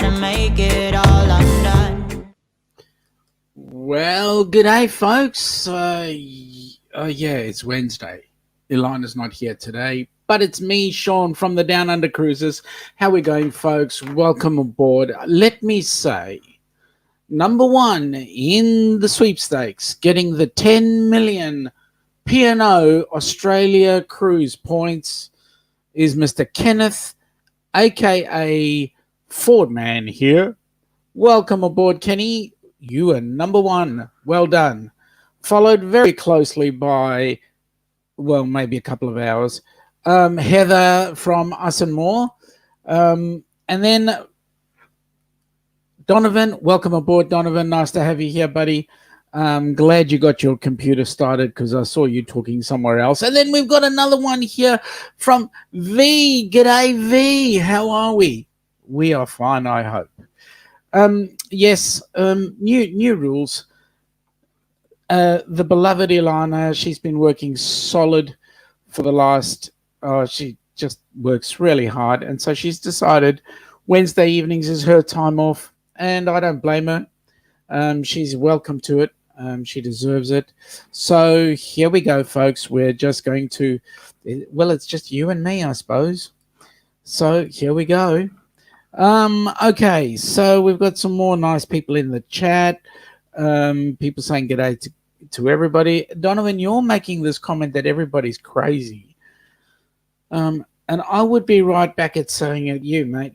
to make it all undone. Well, g'day, folks. Yeah, it's Wednesday. Ilana's not here today, but it's me, Sean, from the Downunder Cruisers. How we going, folks? Welcome aboard. Let me say, number one in the sweepstakes, getting the 10 million P&O Australia cruise points is Mr. Kenneth, a.k.a. Fordman here. Welcome aboard, Kenny. You are number one. Well done. Followed very closely by, well, maybe a couple of hours, Heather from Us and More. And then Donovan, welcome aboard, Donovan. Nice to have you here, buddy. Glad you got your computer started because I saw you talking somewhere else. And then we've got another one here from V. G'day, V. How are we? We are fine, I hope. Yes, new rules. The beloved Ilana, she's been working solid for the last, she just works really hard. And so she's decided Wednesday evenings is her time off. And I don't blame her. She's welcome to it. She deserves it. So here we go, folks. We're just going to, well, it's just you and me, I suppose. So here we go. Okay, so we've got some more nice people in the chat. People saying g'day to everybody. Donovan, you're making this comment that everybody's crazy. And I would be right back at saying at you, mate.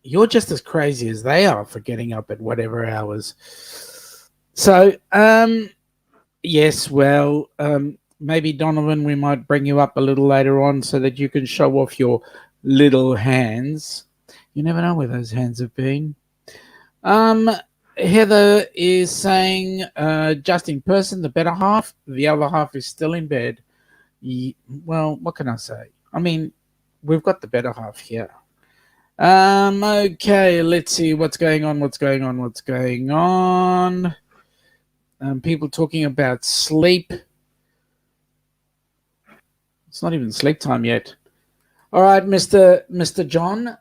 You're just as crazy as they are for getting up at whatever hours. So, yes, well, maybe, Donovan, we might bring you up a little later on so that you can show off your little hands. You never know where those hands have been. Heather is saying, just in person, the better half. The other half is still in bed. Well, what can I say? I mean, we've got the better half here. Okay, let's see what's going on. People talking about sleep. It's not even sleep time yet. All right, Mr. John,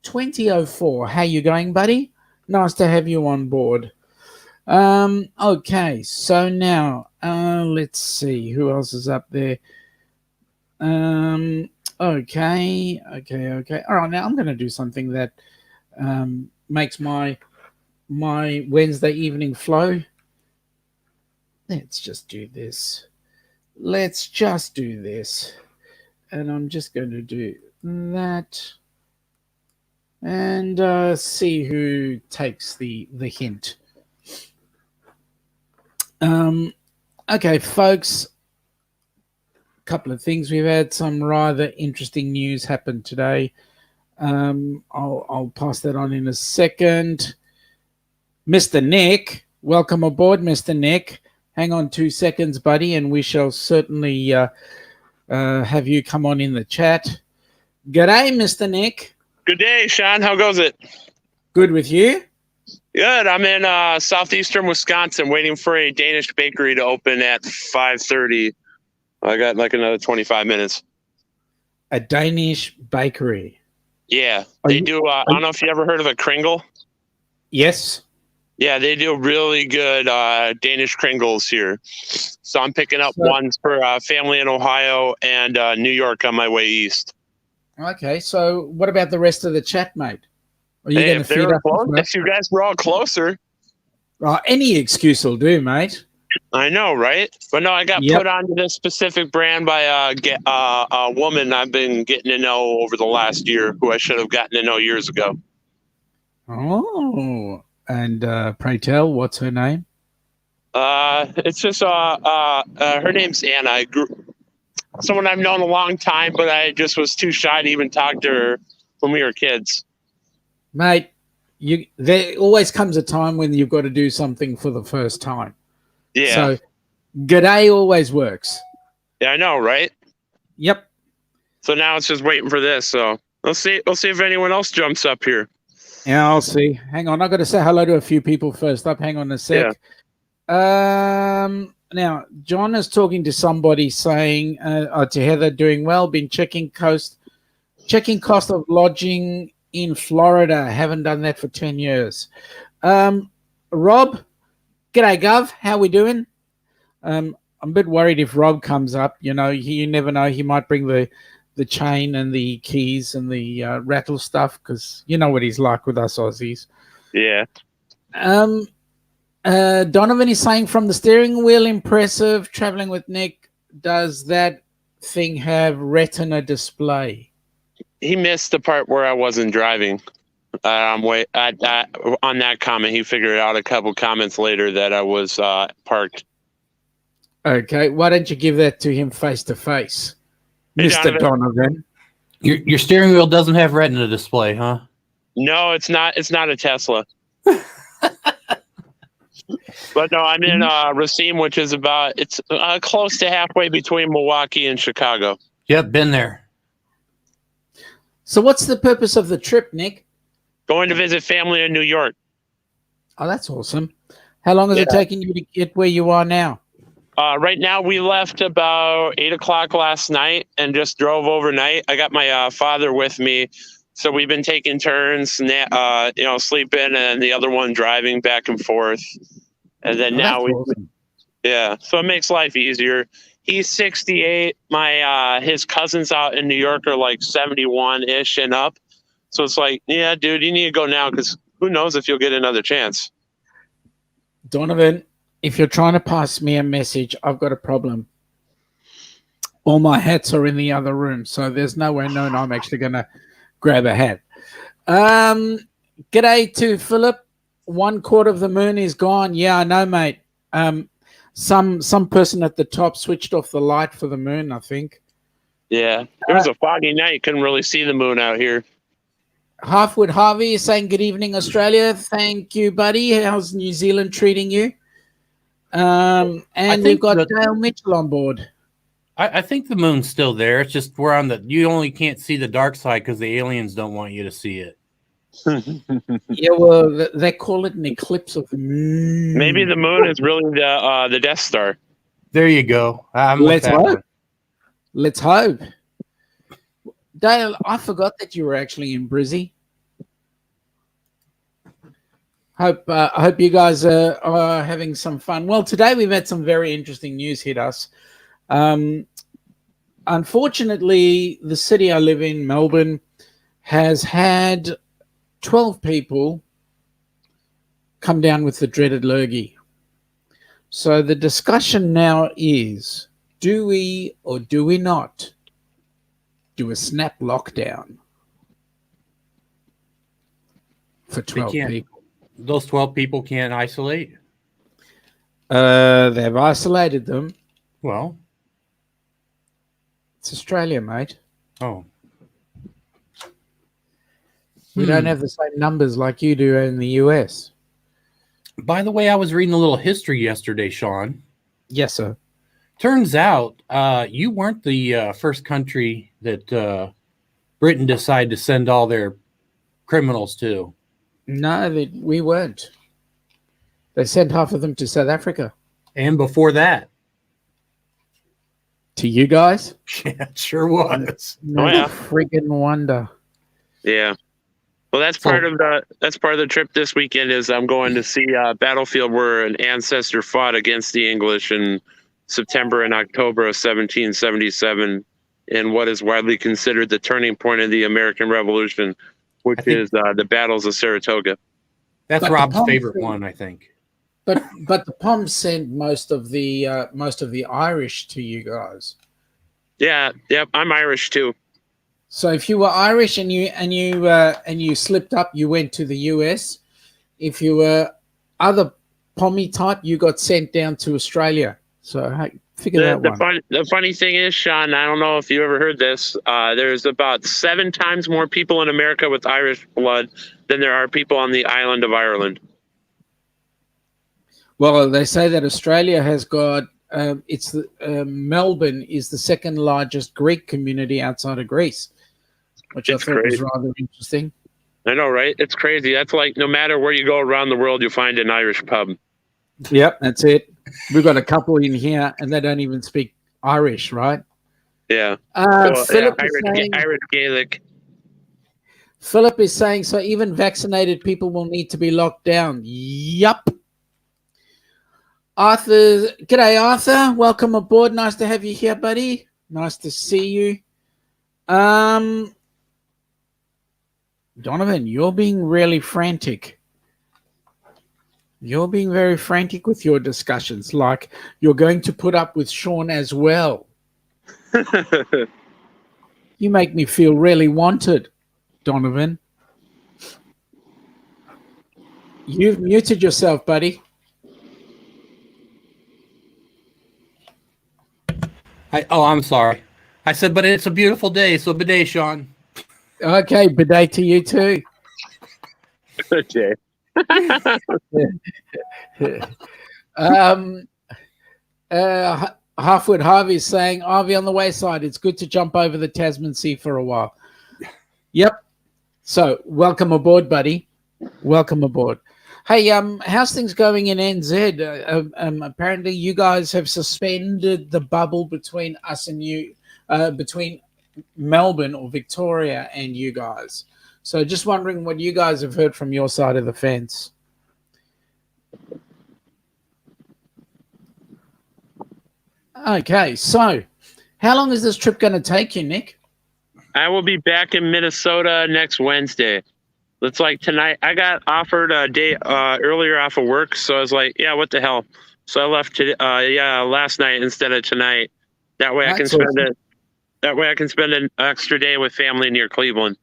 2004. How you going, buddy? Nice to have you on board. Okay, so now let's see who else is up there. Okay. All right, now I'm going to do something that makes my Wednesday evening flow. Let's just do this. And I'm just going to do that and see who takes the hint. Okay, folks. Couple of things. We've had some rather interesting news happen today. I'll pass that on in a second. Mr. Nick, welcome aboard, Mr. Nick. Hang on 2 seconds, buddy, and we shall certainly have you come on in the chat. G'day, Mr. Nick. Good day, Sean. How goes it? Good with you? Good. I'm in southeastern Wisconsin waiting for a Danish bakery to open at 5:30. I got like another 25 minutes. A Danish bakery? Yeah. They do. I don't know if you ever heard of a Kringle. Yes. Yeah, they do really good Danish Kringles here. So I'm picking up ones for family in Ohio and New York on my way east. Okay, so what about the rest of the chat, mate? Are you going to feed up? If you guys were all closer. Any excuse will do, mate. I know, right? But no, I got put onto this specific brand by a woman I've been getting to know over the last year, who I should have gotten to know years ago. Oh, and pray tell, what's her name? It's just her name's Anna. Someone I've known a long time, but I just was too shy to even talk to her when we were kids. Mate, there always comes a time when you've got to do something for the first time. Yeah. So, g'day always works. Yeah, I know, right? Yep. So now it's just waiting for this. So we'll see if anyone else jumps up here. Yeah, I'll see. Hang on, I've got to say hello to a few people first up. Hang on a sec. Yeah. Now, John is talking to somebody saying to Heather, doing well, been checking cost of lodging in Florida. Haven't done that for 10 years. Rob, g'day, Gov. How we doing? I'm a bit worried if Rob comes up. You know, you never know. He might bring the chain and the keys and the rattle stuff, because you know what he's like with us Aussies. Yeah. Donovan is saying, from the steering wheel, impressive. Traveling with Nick, does that thing have retina display? He missed the part where I wasn't driving. On that comment, he figured out a couple comments later that I was parked. Okay, why don't you give that to him face to face, Hey, Mr. Donovan? Your steering wheel doesn't have retina display, huh? No, it's not. It's not a Tesla. But no, I'm in Racine, which is it's close to halfway between Milwaukee and Chicago. Yep, been there. So what's the purpose of the trip, Nick? Going to visit family in New York. Oh, that's awesome. How long has it taken you to get where you are now? Right now, we left about 8 o'clock last night and just drove overnight. I got my father with me, so we've been taking turns, sleeping, and the other one driving back and forth. And then Awesome. So it makes life easier. He's 68. His cousins out in New York are like 71-ish and up. So it's like, yeah, dude, you need to go now, because who knows if you'll get another chance. Donovan, if you're trying to pass me a message, I've got a problem. All my hats are in the other room, so there's no way known I'm actually going to grab a hat. G'day to Philip. 1/4 of the moon is gone. Yeah, I know, mate. Some person at the top switched off the light for the moon, I think. Yeah, it was a foggy night. Couldn't really see the moon out here. Halfwood Harvey is saying, good evening, Australia. Thank you, buddy. How's New Zealand treating you? And we've got Dale Mitchell on board. I think the moon's still there. It's just you only can't see the dark side because the aliens don't want you to see it. Yeah, well, they call it an eclipse of the moon. Maybe the moon is really the Death Star. There you go. Let's hope. Let's hope. Dale, I forgot that you were actually in Brizzy. I hope you guys are having some fun. Well, today we've had some very interesting news hit us. Unfortunately, the city I live in, Melbourne, has had 12 people come down with the dreaded lurgy. So the discussion now is, do we or do we not do a snap lockdown for 12 people? Those 12 people can't isolate? They've isolated them. Well, it's Australia, mate. Oh. We don't have the same numbers like you do in the US. By the way, I was reading a little history yesterday, Sean. Yes, sir. Turns out you weren't the first country that Britain decided to send all their criminals to. No, we weren't. They sent half of them to South Africa. And before that. To you guys? Yeah, it sure was. No friggin' wonder. Yeah. Well, that's part of the trip this weekend. Is I'm going to see a battlefield where an ancestor fought against the English in September and October of 1777, in what is widely considered the turning point of the American Revolution, which is the battles of Saratoga. That's Rob's favorite one, I think. But the Poms sent most of the Irish to you guys. Yeah, yep. I'm Irish too. So if you were Irish and you slipped up, you went to the US. If you were other Pommy type, you got sent down to Australia. So figure that one. The funny thing is, Sean, I don't know if you ever heard this. There's about 7 times more people in America with Irish blood than there are people on the island of Ireland. Well, they say that Australia has got Melbourne is the second largest Greek community outside of Greece, which I thought was rather interesting. I know, right? It's crazy. That's like no matter where you go around the world, you'll find an Irish pub. Yep, that's it. We've got a couple in here, and they don't even speak Irish, right? Yeah. Philip Irish Gaelic. Philip is saying, so even vaccinated people will need to be locked down. Yup. Arthur, g'day, Arthur. Welcome aboard. Nice to have you here, buddy. Nice to see you. Donovan, you're being really frantic. You're being very frantic with your discussions, like you're going to put up with Sean as well. You make me feel really wanted, Donovan. You've muted yourself, buddy. I'm sorry. I said, but it's a beautiful day, so bidet, Sean. Okay, bidet to you too. Okay. Halfwood Harvey is saying, Harvey on the wayside, it's good to jump over the Tasman Sea for a while. Yep. So welcome aboard, buddy. Welcome aboard. Hey, how's things going in NZ? Apparently you guys have suspended the bubble between us and you, between Melbourne or Victoria and you guys. So just wondering what you guys have heard from your side of the fence. Okay, so how long is this trip going to take you, Nick? I will be back in Minnesota next Wednesday. It's like tonight. I got offered a day earlier off of work, so I was like, "Yeah, what the hell?" So I left last night instead of tonight. That way I can spend it. That way I can spend an extra day with family near Cleveland.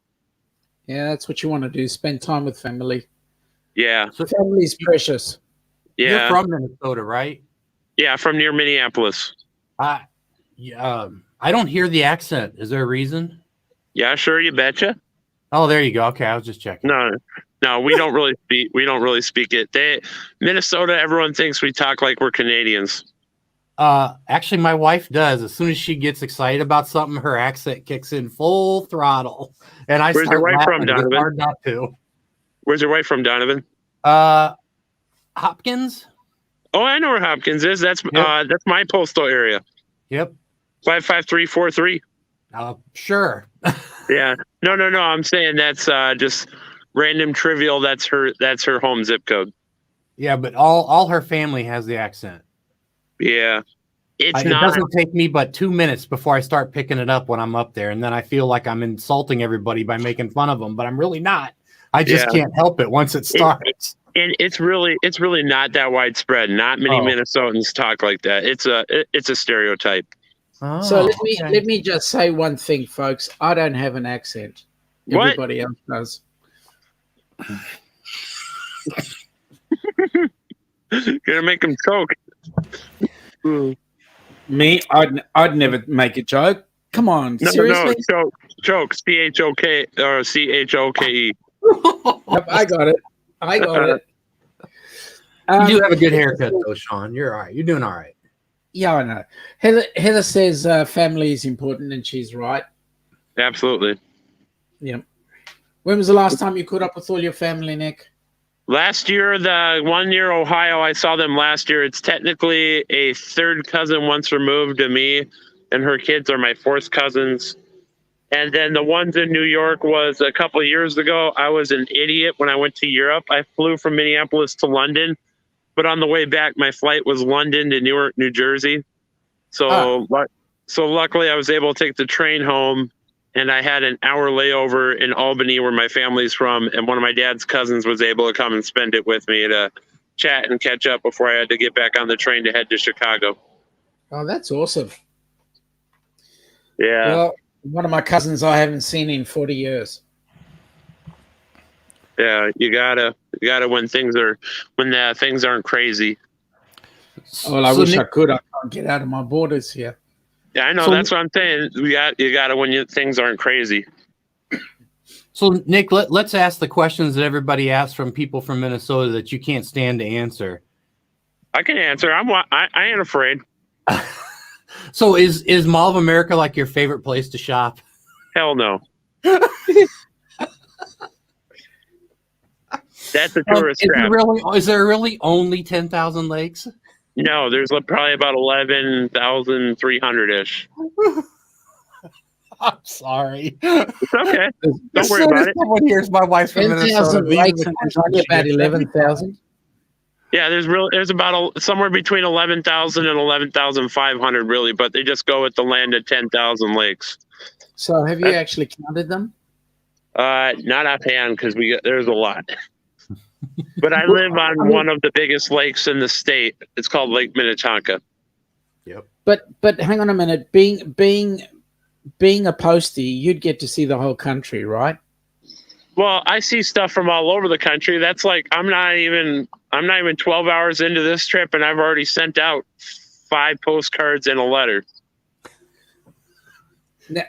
Yeah, that's what you want to do. Spend time with family. Yeah, So family's precious. yeah. You're from Minnesota, right? Yeah, from near Minneapolis. I don't hear the accent. Is there a reason? Yeah, sure, you betcha. Oh, there you go. Okay, I was just checking. No, we don't really speak. We don't really speak it. Minnesota, everyone thinks we talk like we're Canadians. Actually, my wife does. As soon as she gets excited about something, her accent kicks in full throttle, and I Where's start your wife from, laughing. It's Donovan? hard not to. Where's your wife from, Donovan? Hopkins. Oh, I know where Hopkins is. That's that's my postal area. Yep. 55343. Sure. Yeah. No. I'm saying that's just random trivial. That's her home zip code. Yeah, but all her family has the accent. Yeah. It doesn't take me but 2 minutes before I start picking it up when I'm up there, and then I feel like I'm insulting everybody by making fun of them, but I'm really not. I just can't help it once it starts. And it's really not that widespread. Not many Minnesotans talk like that. It's a stereotype. Oh, So let me just say one thing, folks. I don't have an accent. What? Everybody else does. Gonna make them choke. Me, I'd never make a joke. Come on, seriously? No, choke. CHOK or CHOKE. Yep, I got it. You do have a good haircut, though, Sean. You're all right. You're doing all right. Yeah, I know. Heather says family is important, and she's right. Absolutely. Yep. When was the last time you caught up with all your family, Nick? Last year, the 1 year Ohio, I saw them last year. It's technically a third cousin once removed to me, and her kids are my fourth cousins. And then the ones in New York was a couple of years ago. I was an idiot when I went to Europe. I flew from Minneapolis to London, but on the way back, my flight was London to Newark, New Jersey. So luckily I was able to take the train home, and I had an hour layover in Albany where my family's from, and one of my dad's cousins was able to come and spend it with me to chat and catch up before I had to get back on the train to head to Chicago. Oh, that's awesome. Yeah. Well, one of my cousins I haven't seen in 40 years. Yeah, you gotta when things aren't crazy. Well, I wish I could. I can't get out of my borders here. Yeah, I know. That's what I'm saying. You gotta when things aren't crazy. So, Nick, let's ask the questions that everybody asks from people from Minnesota that you can't stand to answer. I can answer. I ain't afraid. So is Mall of America like your favorite place to shop? Hell no. That's a tourist trap. Is there really only 10,000 lakes? No, there's probably about 11,300-ish. I'm sorry. It's okay. Don't As worry soon about as it. someone hears my wife's from 10,000 Minnesota, these are lakes the and questions only she about gets. 11,000. Yeah, there's about somewhere between 11,000 and 11,500 really, but they just go with the land of 10,000 lakes. So have you actually counted them? Not offhand because there's a lot. But I live on one of the biggest lakes in the state. It's called Lake Minnetonka. Yep. But hang on a minute. Being a postie, you'd get to see the whole country, right? Well, I see stuff from all over the country. That's like I'm not even 12 hours into this trip, and I've already sent out 5 postcards and a letter.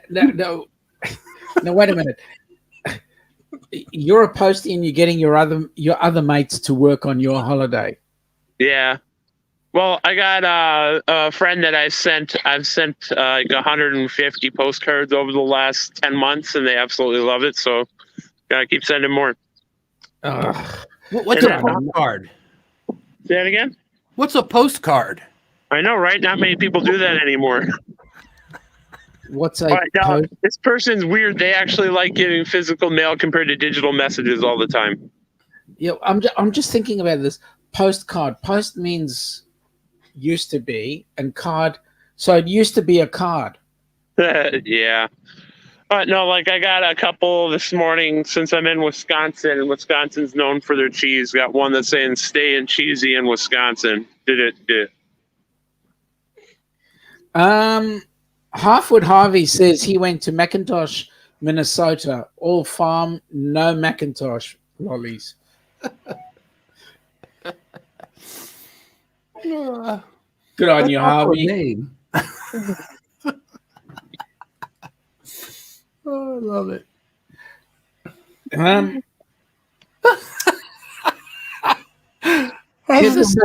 No, wait a minute. You're a postie and you're getting your other mates to work on your holiday. Yeah. Well, I got a friend that I've sent like 150 postcards over the last 10 months, and they absolutely love it. So gotta keep sending more. What's a postcard? Say that again? What's a postcard? I know, right? Not many people do that anymore. What's a But, this person's weird. They actually like getting physical mail compared to digital messages all the time. Yeah, I'm just thinking about this. Postcard. Post means used to be, and card. So it used to be a card. Yeah. But no, like I got a couple this morning since I'm in Wisconsin, and Wisconsin's known for their cheese. Got one that's saying "Stay in cheesy in Wisconsin." Did it. Harford Harvey says he went to Macintosh, Minnesota. All farm, no Macintosh. Lollies. Good on you, Harvey. Name. Oh, I love it. Heather's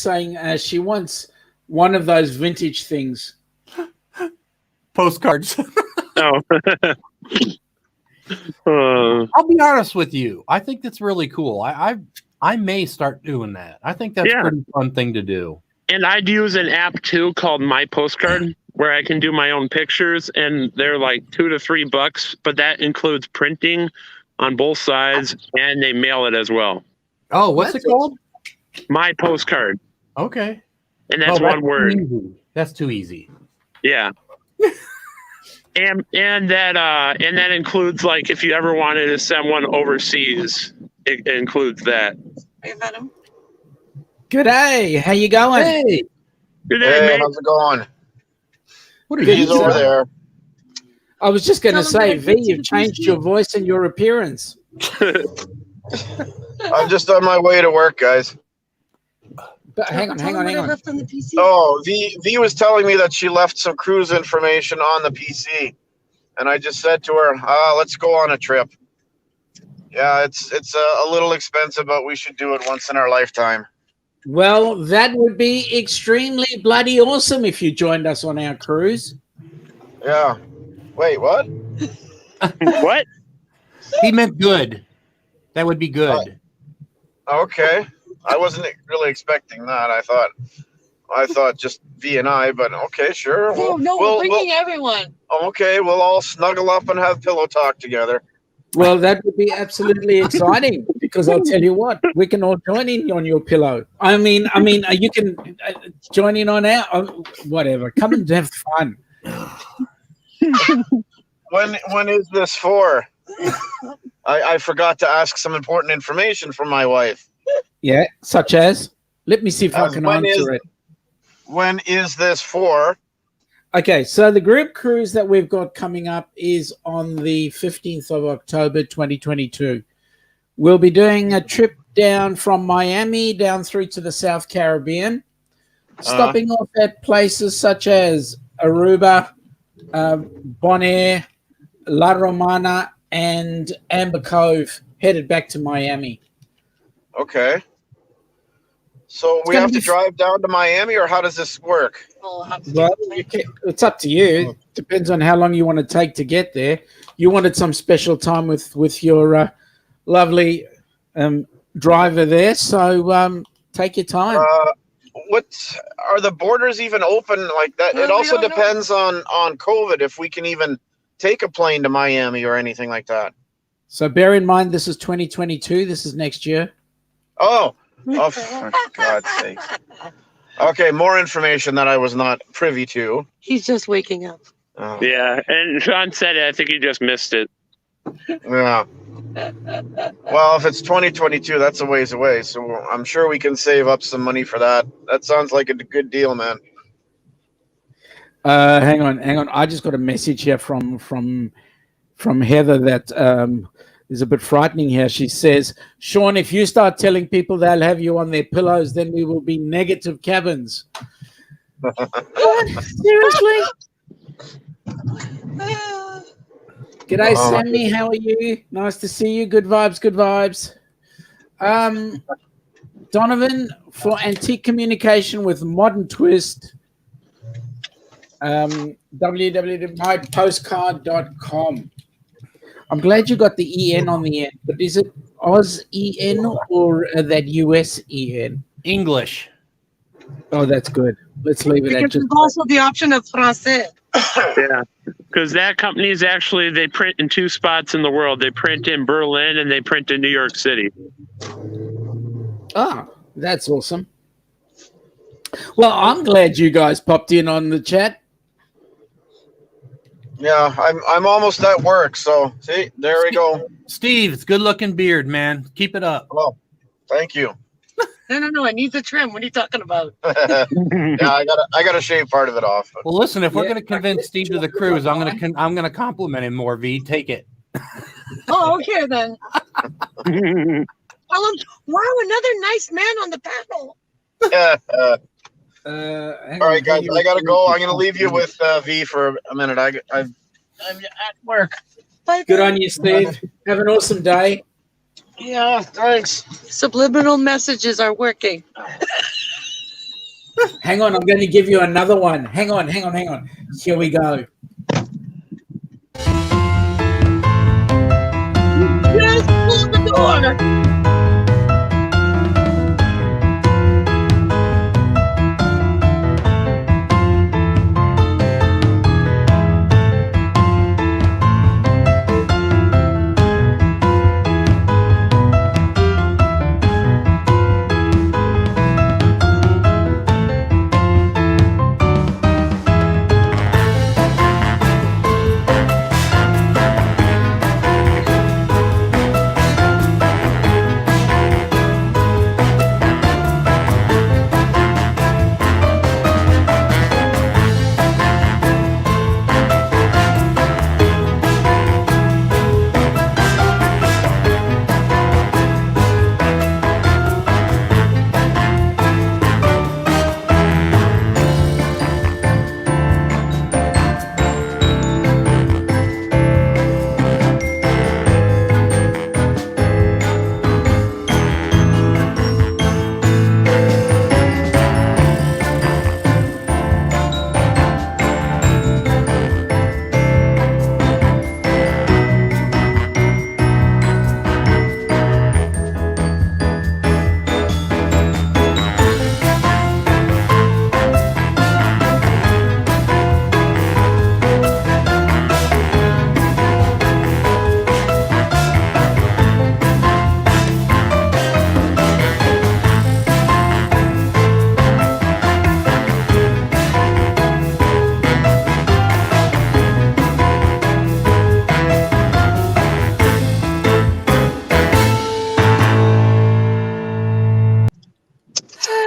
saying she wants one of those vintage things. Postcards. No. I'll be honest with you. I think that's really cool. I may start doing that. I think that's a pretty fun thing to do. And I'd use an app too called My Postcard where I can do my own pictures, and they're like $2 to $3, but that includes printing on both sides, and they mail it as well. Oh, what's it called? My Postcard. Okay. And that's one word. That's too easy. Yeah. and that includes, like, if you ever wanted to send one overseas, it includes that. Hey, Venom. G'day. How you going? Hey. Good day, Hey, mate. how's it going? What are He's you over there. I was just going to Tell say, him that I V, put you've you to changed sleep. your voice and your appearance. I'm just on my way to work, guys. But hang on. Tell him what I left on the PC. Oh, V was telling me that she left some cruise information on the PC, and I just said to her, "Let's go on a trip." Yeah, it's a little expensive, but we should do it once in our lifetime. Well, that would be extremely bloody awesome if you joined us on our cruise. Yeah. Wait, what? What? He meant good. That would be good. Okay. I wasn't really expecting that. I thought just V and I, but okay, sure. No, we're bringing everyone. Okay, we'll all snuggle up and have pillow talk together. Well, that would be absolutely exciting because I'll tell you what, we can all join in on your pillow. I mean, you can join in on our whatever. Come and have fun. When is this for? I forgot to ask some important information from my wife. Yeah, such as, let me see if I can when answer it. When is this for? Okay, so the group cruise that we've got coming up is on the 15th of October, 2022. We'll be doing a trip down from Miami down through to the South Caribbean, stopping off at places such as Aruba, Bonaire, La Romana, and Amber Cove, headed back to Miami. Okay. So we have to drive down to Miami, or how does this work? Well, it's up to you. Depends on how long you want to take to get there. You wanted some special time with your lovely driver there, so take your time. what are the borders even open like that? Well, It we also don't know. depends on COVID if we can even take a plane to Miami or anything like that. So bear in mind, this is 2022. This is next year. Oh, for God's sake. Okay, more information that I was not privy to. He's just waking up. Oh, Yeah, and Sean said it. I think he just missed it. yeah. Well, if it's 2022, that's a ways away. So I'm sure we can save up some money for that. That sounds like a good deal, man. Hang on. I just got a message here from Heather that is a bit frightening here. She says, Sean, if you start telling people they'll have you on their pillows, then we will be negative cabins. What? Seriously? G'day, Oh, my Sammy. How are you? Nice to see you. Good vibes, good vibes. Donovan, for antique communication with modern twist, www.mypostcard.com. I'm glad you got the EN on the end, but is it Oz EN or that US EN? English. Oh, that's good. Let's leave it at Because just. there's also the option of français. Yeah, because that company is actually, they print in 2 spots in the world. They print in Berlin and they print in New York City. Ah, that's awesome. Well, I'm glad you guys popped in on the chat. Yeah, I'm almost at work. So see, there we go. Steve, it's good looking beard, man. Keep it up. Well, thank you. No. It needs a trim. What are you talking about? Yeah, I gotta shave part of it off. Well, listen, if we're Yeah. going to convince Steve to the cruise, I'm going to compliment him more. V, take it. Oh, okay then. Wow, another nice man on the panel. Hang All on, right, guys, I gotta go. I'm gonna leave you with V for a minute. I'm at work. Bye, Good then. on you, Steve. Have an awesome day. Yeah, thanks. Subliminal messages are working. Hang on, I'm going to give you another one. Hang on. Here we go. Yes, close the door.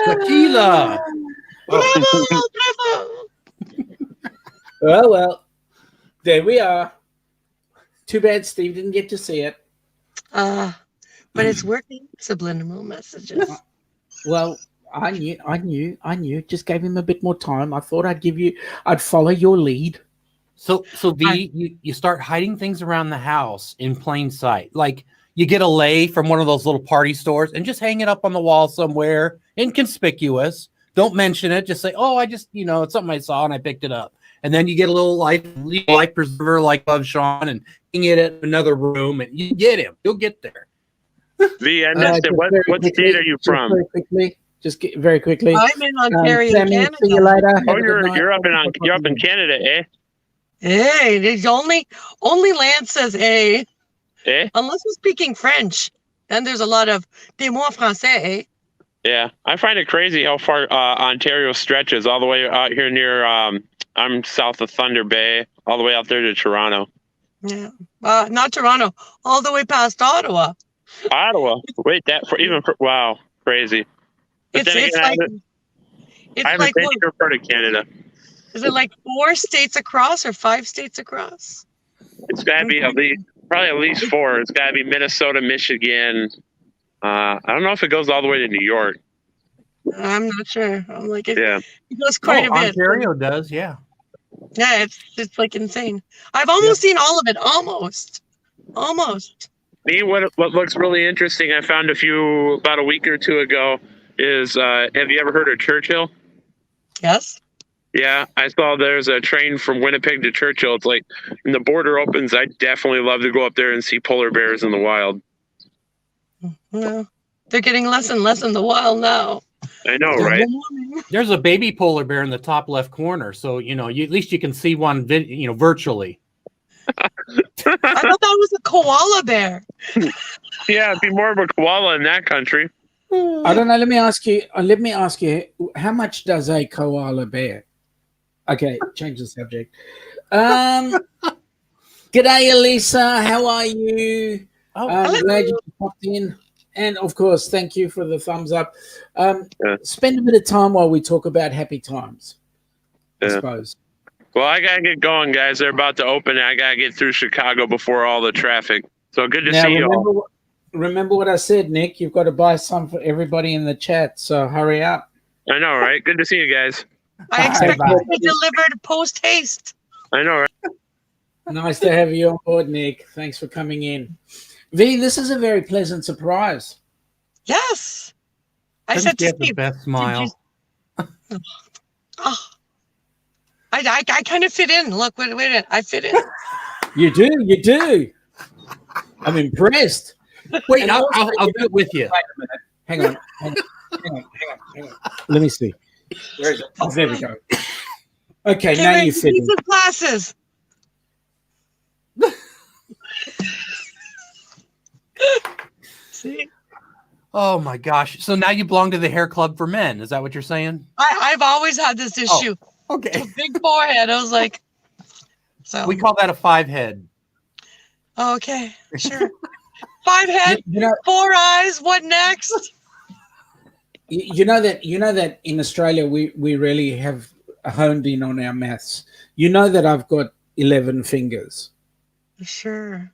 Tequila. Bravo. Well, there we are. Too bad Steve didn't get to see it. But it's working. Subliminal messages. Well, I knew. Just gave him a bit more time. I thought I'd follow your lead. So V, you start hiding things around the house in plain sight. Like you get a lei from one of those little party stores and just hang it up on the wall somewhere, inconspicuous. Don't mention it. Just say, oh, I just, it's something I saw and I picked it up. And then you get a little life preserver like Love Sean and hang it in another room and you get him. You'll get there. V, I missed it. What state are you from? Very quickly, Just very quickly. I'm in Ontario, Sammy, Canada. see you later. Have Oh, a good night. you're up in Canada, eh? Hey, there's only Lance says hey, Eh? unless we're speaking French. Then there's a lot of des mots français, eh? Yeah, I find it crazy how far Ontario stretches all the way out here near. I'm south of Thunder Bay, all the way out there to Toronto. Yeah, not Toronto, all the way past Ottawa. Ottawa. Wait, wow, crazy. But It's then again, like I haven't been to your part of Canada. is it like 4 states across or 5 states across? It's got to be probably at least 4. It's got to be Minnesota, Michigan. I don't know if it goes all the way to New York. I'm not sure. I'm like, it goes Oh, quite a bit. Ontario does, yeah. Yeah, it's like insane. I've almost seen all of it. Almost. Me, what looks really interesting, I found about a week or two ago, is have you ever heard of Churchill? Yes. Yeah, I saw there's a train from Winnipeg to Churchill. It's like when the border opens, I'd definitely love to go up there and see polar bears in the wild. No, they're getting less and less in the wild now. I know, right? There's a baby polar bear in the top left corner, so at least you can see one, virtually. I thought that was a koala bear. Yeah, it'd be more of a koala in that country. I don't know. Let me ask you. How much does a koala bear? Okay, change the subject. G'day, Elisa. How are you? I'm glad you popped in. And, of course, thank you for the thumbs up. Spend a bit of time while we talk about happy times, I suppose. Well, I got to get going, guys. They're about to open. I got to get through Chicago before all the traffic. So good to see you all. Remember what I said, Nick. You've got to buy some for everybody in the chat, so hurry up. I know, right? Good to see you guys. I expect it to be delivered post haste. I know, right? Nice to have you on board, Nick. Thanks for coming in. V, this is a very pleasant surprise. Yes. I said to the Steve, best smile. I kind of fit in. Look, wait a minute. I fit in. You do. I'm impressed. Wait, I'll do it with you. Hang on. Let me see. Where is it? Oh, there we go. Okay, now you fit in. Glasses. See? Oh my gosh! So now you belong to the hair club for men. Is that what you're saying? I've always had this issue. Oh, okay. Big forehead. I was like, so we call that a 5-head. Okay, sure. 5 head, 4 eyes. What next? You know that in Australia we really have honed in on our maths. You know that I've got 11 fingers. Sure.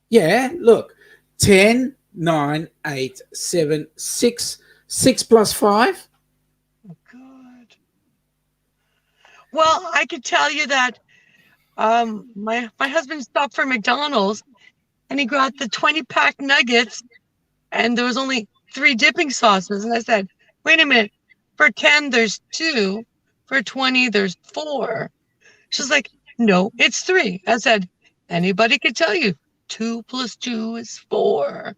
Yeah, look. 10, 9, 8, 7, 6. 6 plus 5. Oh, God. Well, I could tell you that my husband stopped for McDonald's and he got the 20-pack nuggets and there was only 3 dipping sauces. And I said, wait a minute. For 10, there's 2. For 20, there's 4. She's like, no, it's 3. I said, anybody could tell you 2 plus 2 is 4.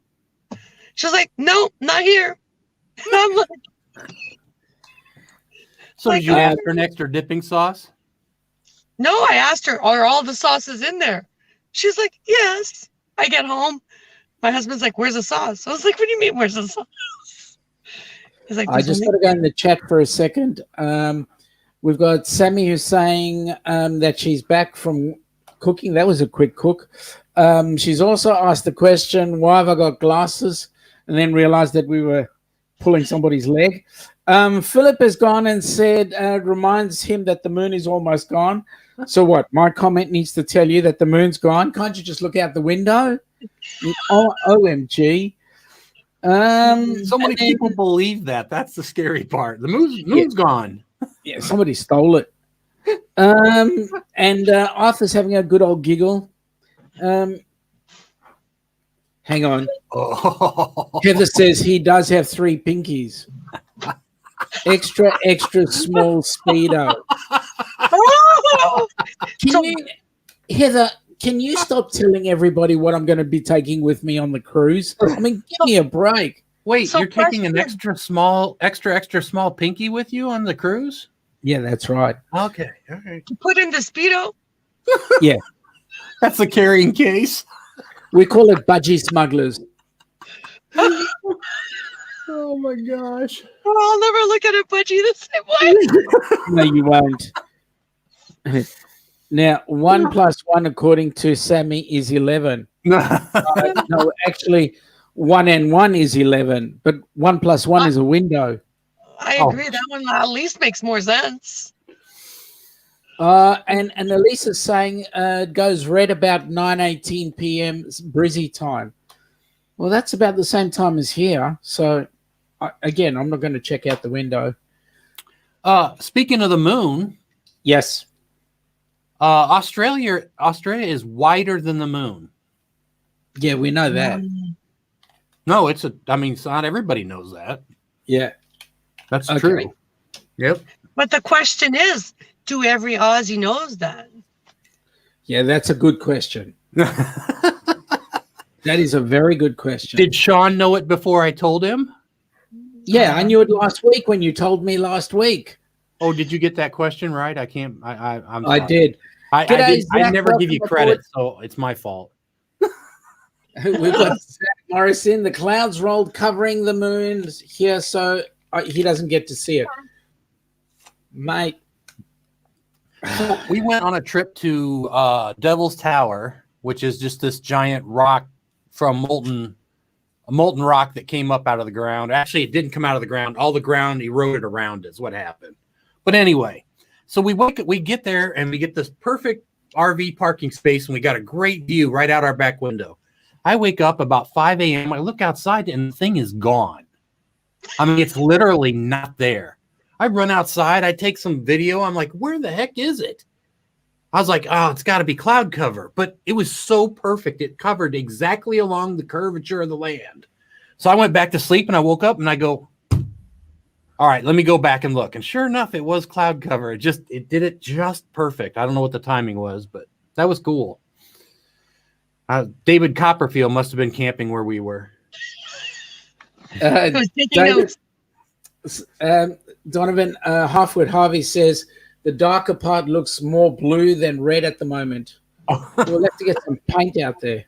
She's like, no, not here. And I'm like, so did you ask for an extra dipping sauce? no, I asked her, are all the sauces in there? She's like, yes. I get home. My husband's like, where's the sauce? I was like, what do you mean, where's the sauce? He's like, I just got to go in the chat for a second. We've got Sammy who's saying that she's back from cooking. That was a quick cook. She's also asked the question, why have I got glasses? And then realized that we were pulling somebody's leg. Philip has gone and said, reminds him that the moon is almost gone. So what? My comment needs to tell you that the moon's gone. Can't you just look out the window? Oh, OMG. So many people believe that. That's the scary part. The moon's gone. Yeah, somebody stole it. And Arthur's having a good old giggle. Hang on. Oh. Heather says he does have 3 pinkies. Extra small Speedo. Heather, can you stop telling everybody what I'm going to be taking with me on the cruise? I mean, give me a break. Wait, So you're taking an question. extra small pinky with you on the cruise? Yeah, that's right. Okay, all right. To put in the Speedo? Yeah, That's the carrying case. we call it budgie smugglers. Oh my gosh. Oh, I'll never look at a budgie the same way. No, you won't. Now, 1 plus 1, according to Sammy, is 11. No, actually, 1 and 1 is 11, but 1 plus 1 is a window. I agree. That one at least makes more sense. And Elisa's saying it goes red about 9:18 p.m. Brizzy time. Well, that's about the same time as here. So, again, I'm not going to check out the window. Speaking of the moon, Yes. Australia is wider than the moon. Yeah, we know that. No, it's not everybody knows that. Yeah. That's Okay. true. Yep. But the question is, do every Aussie knows that? Yeah, that's a good question. That is a very good question. Did Sean know it before I told him? Yeah, I knew it last week when you told me last week. Oh, did you get that question right? I can't. I'm I sorry. did. I Zach, never give you welcome credit, so it's my fault. We've got Zach Morrison. The clouds rolled covering the moon here, so he doesn't get to see it. Mate. So we went on a trip to Devil's Tower, which is just this giant rock from a molten rock that came up out of the ground. Actually, it didn't come out of the ground. All the ground eroded around is what happened. But anyway, so we get there and we get this perfect RV parking space, and we got a great view right out our back window. I wake up about 5 a.m. I look outside and the thing is gone. I mean, it's literally not there. I run outside. I take some video. I'm like, where the heck is it? I was like, oh, it's got to be cloud cover. But it was so perfect. It covered exactly along the curvature of the land. So I went back to sleep and I woke up and I go, all right, let me go back and look. And sure enough, it was cloud cover. It did it just perfect. I don't know what the timing was, but that was cool. David Copperfield must have been camping where we were. I was taking notes. Donovan Halfwood Harvey says the darker part looks more blue than red at the moment. We'll have to get some paint out there.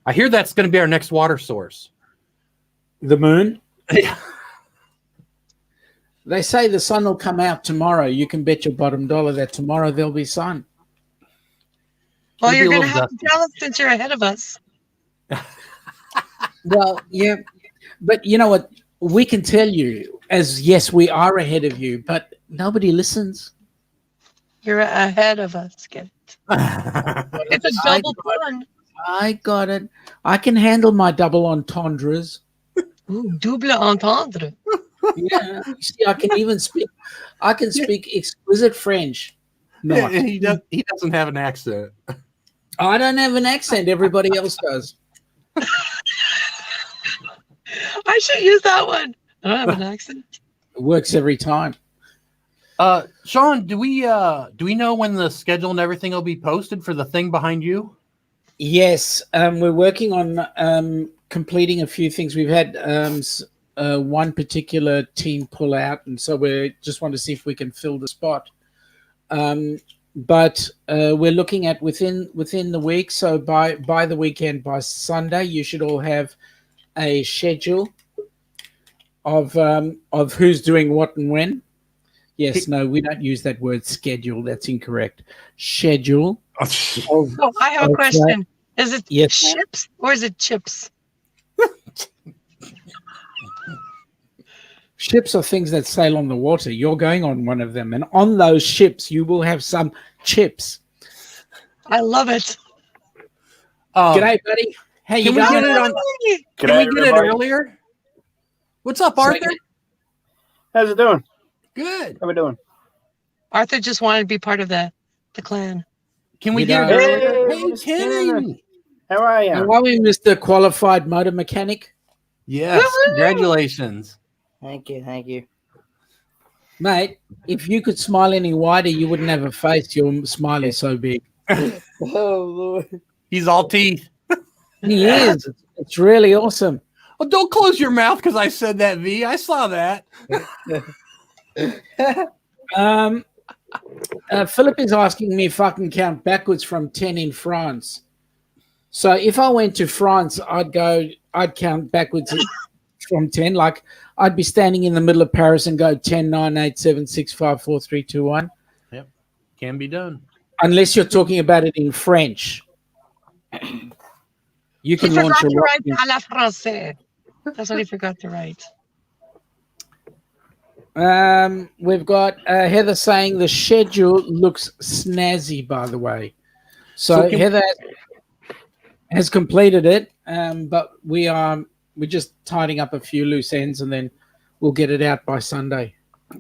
I hear that's going to be our next water source. The moon? Yeah. They say the sun will come out tomorrow. You can bet your bottom dollar that tomorrow there'll be sun. Well, It'll you're be a going to little have to tell us since you're ahead of us. Well, yeah. But you know what? We can tell you as, yes, we are ahead of you, but nobody listens. You're ahead of us. Get it? It's a double pun. I got it. I can handle my double entendres. Ooh, double entendre. Yeah. See, I can even speak. I can speak exquisite French. No, He doesn't have an accent. I don't have an accent. Everybody else does. I should use that one. I don't have an accent. It works every time. Sean, do we know when the schedule and everything will be posted for the thing behind you? Yes, we're working on completing a few things. We've had one particular team pull out, and so we just want to see if we can fill the spot. But we're looking at within the week. So by the weekend, by Sunday, you should all have a schedule of who's doing what and when. Yes, no, we don't use that word schedule. That's incorrect. Schedule. Oh, I have a question. Is it ships or is it chips? Ships are things that sail on the water. You're going on one of them, and on those ships, you will have some chips. I love it. G'day, buddy. How you Can going? We get it earlier? What's up, Arthur? How's it doing? Good. How we doing? Arthur just wanted to be part of the clan. Can we You get know- it earlier? Hey, Hey, Kenny. How are you? How are we, Mr. Qualified Motor Mechanic? Yes, congratulations. Thank you. Mate, if you could smile any wider, you wouldn't have a face. Your smile is so big. Oh Lord. He's all teeth. He is. It's really awesome. Oh, don't close your mouth because I said that, V. I saw that. Philip is asking me if I can count backwards from 10 in France. So if I went to France, I'd count backwards from 10. Like I'd be standing in the middle of Paris and go 10, 9, 8, 7, 6, 5, 4, 3, 2, 1. Yep. Can be done. Unless you're talking about it in French. You can He launch forgot a to write rocket. à la française. That's what he forgot to write. We've got Heather saying the schedule looks snazzy, by the way. So Heather has completed it, but we're just tidying up a few loose ends, and then we'll get it out by Sunday.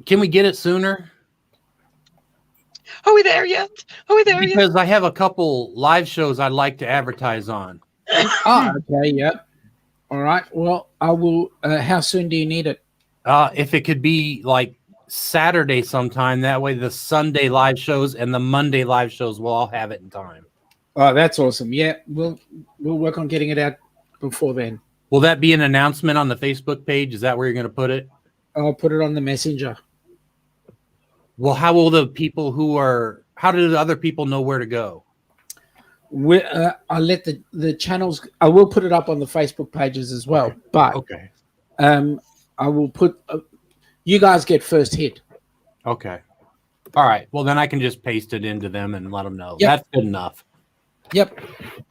Can we get it sooner? Are we there yet? Are we there yet? Because I have a couple live shows I'd like to advertise on. Oh, okay, yep. All right. Well, I will. How soon do you need it? If it could be like Saturday sometime, that way the Sunday live shows and the Monday live shows will all have it in time. Oh, that's awesome. Yeah, we'll work on getting it out before then. Will that be an announcement on the Facebook page? Is that where you're going to put it? I'll put it on the messenger. Well, how will the people how do the other people know where to go? I'll let the channels. I will put it up on the Facebook pages as well. But Okay. I will put. You guys get first hit. Okay. All right. Well, then I can just paste it into them and let them know. Yep. That's good enough. Yep.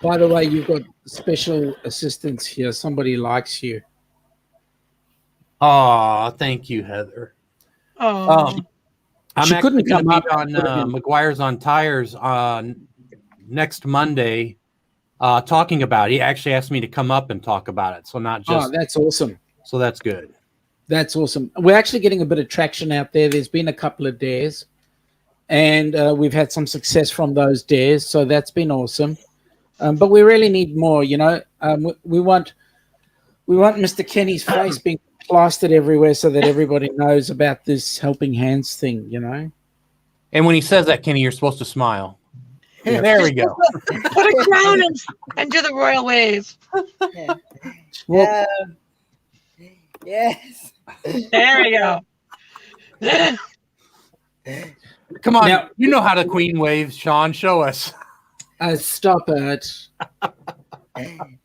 By the way, you've got special assistance here. Somebody likes you. Oh, thank you, Heather. Oh, I'm She actually couldn't going come to be up. on McGuire's on Tires on next Monday talking about it. He actually asked me to come up and talk about it. So not just. Oh, that's awesome. So that's good. That's awesome. We're actually getting a bit of traction out there. There's been a couple of dares, and we've had some success from those dares. So that's been awesome. But we really need more. You know, we want Mr. Kenny's face being plastered everywhere so that everybody knows about this helping hands thing. You know. And when he says that, Kenny, you're supposed to smile. Yeah. There we go. put a crown and do the royal wave. Well, Yes. There we go. Come on. Now- you know how to queen wave, Sean. Show us. stop it. Donovan,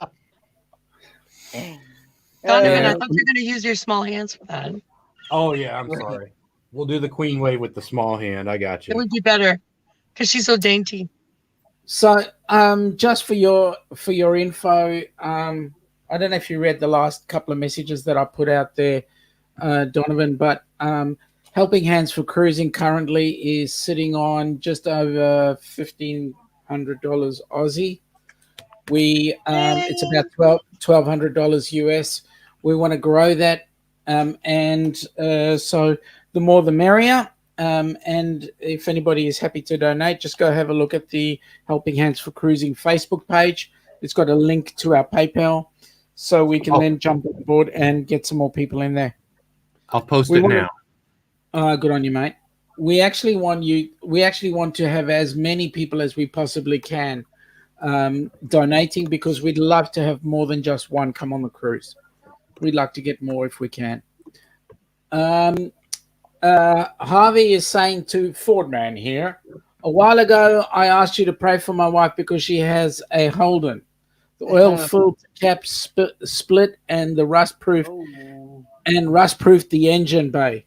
I thought you were going to use your small hands for that. Oh, yeah. I'm sorry. We'll do the queen wave with the small hand. I got It you. would be better because she's so dainty. So, just for your info, I don't know if you read the last couple of messages that I put out there, Donovan, but Helping Hands for Cruising currently is sitting on just over $1,500 Aussie. It's about $1,200 US. We want to grow that, and so the more the merrier. And if anybody is happy to donate, just go have a look at the Helping Hands for Cruising Facebook page. It's got a link to our PayPal, so we can then jump on board and get some more people in there. I'll post it now. Good on you, mate. We actually want to have as many people as we possibly can donating, because we'd love to have more than just one come on the cruise. We'd like to get more if we can. Harvey is saying to Fordman here, a while ago I asked you to pray for my wife because she has a Holden. The oil filter cap split and the rust-proof the engine bay.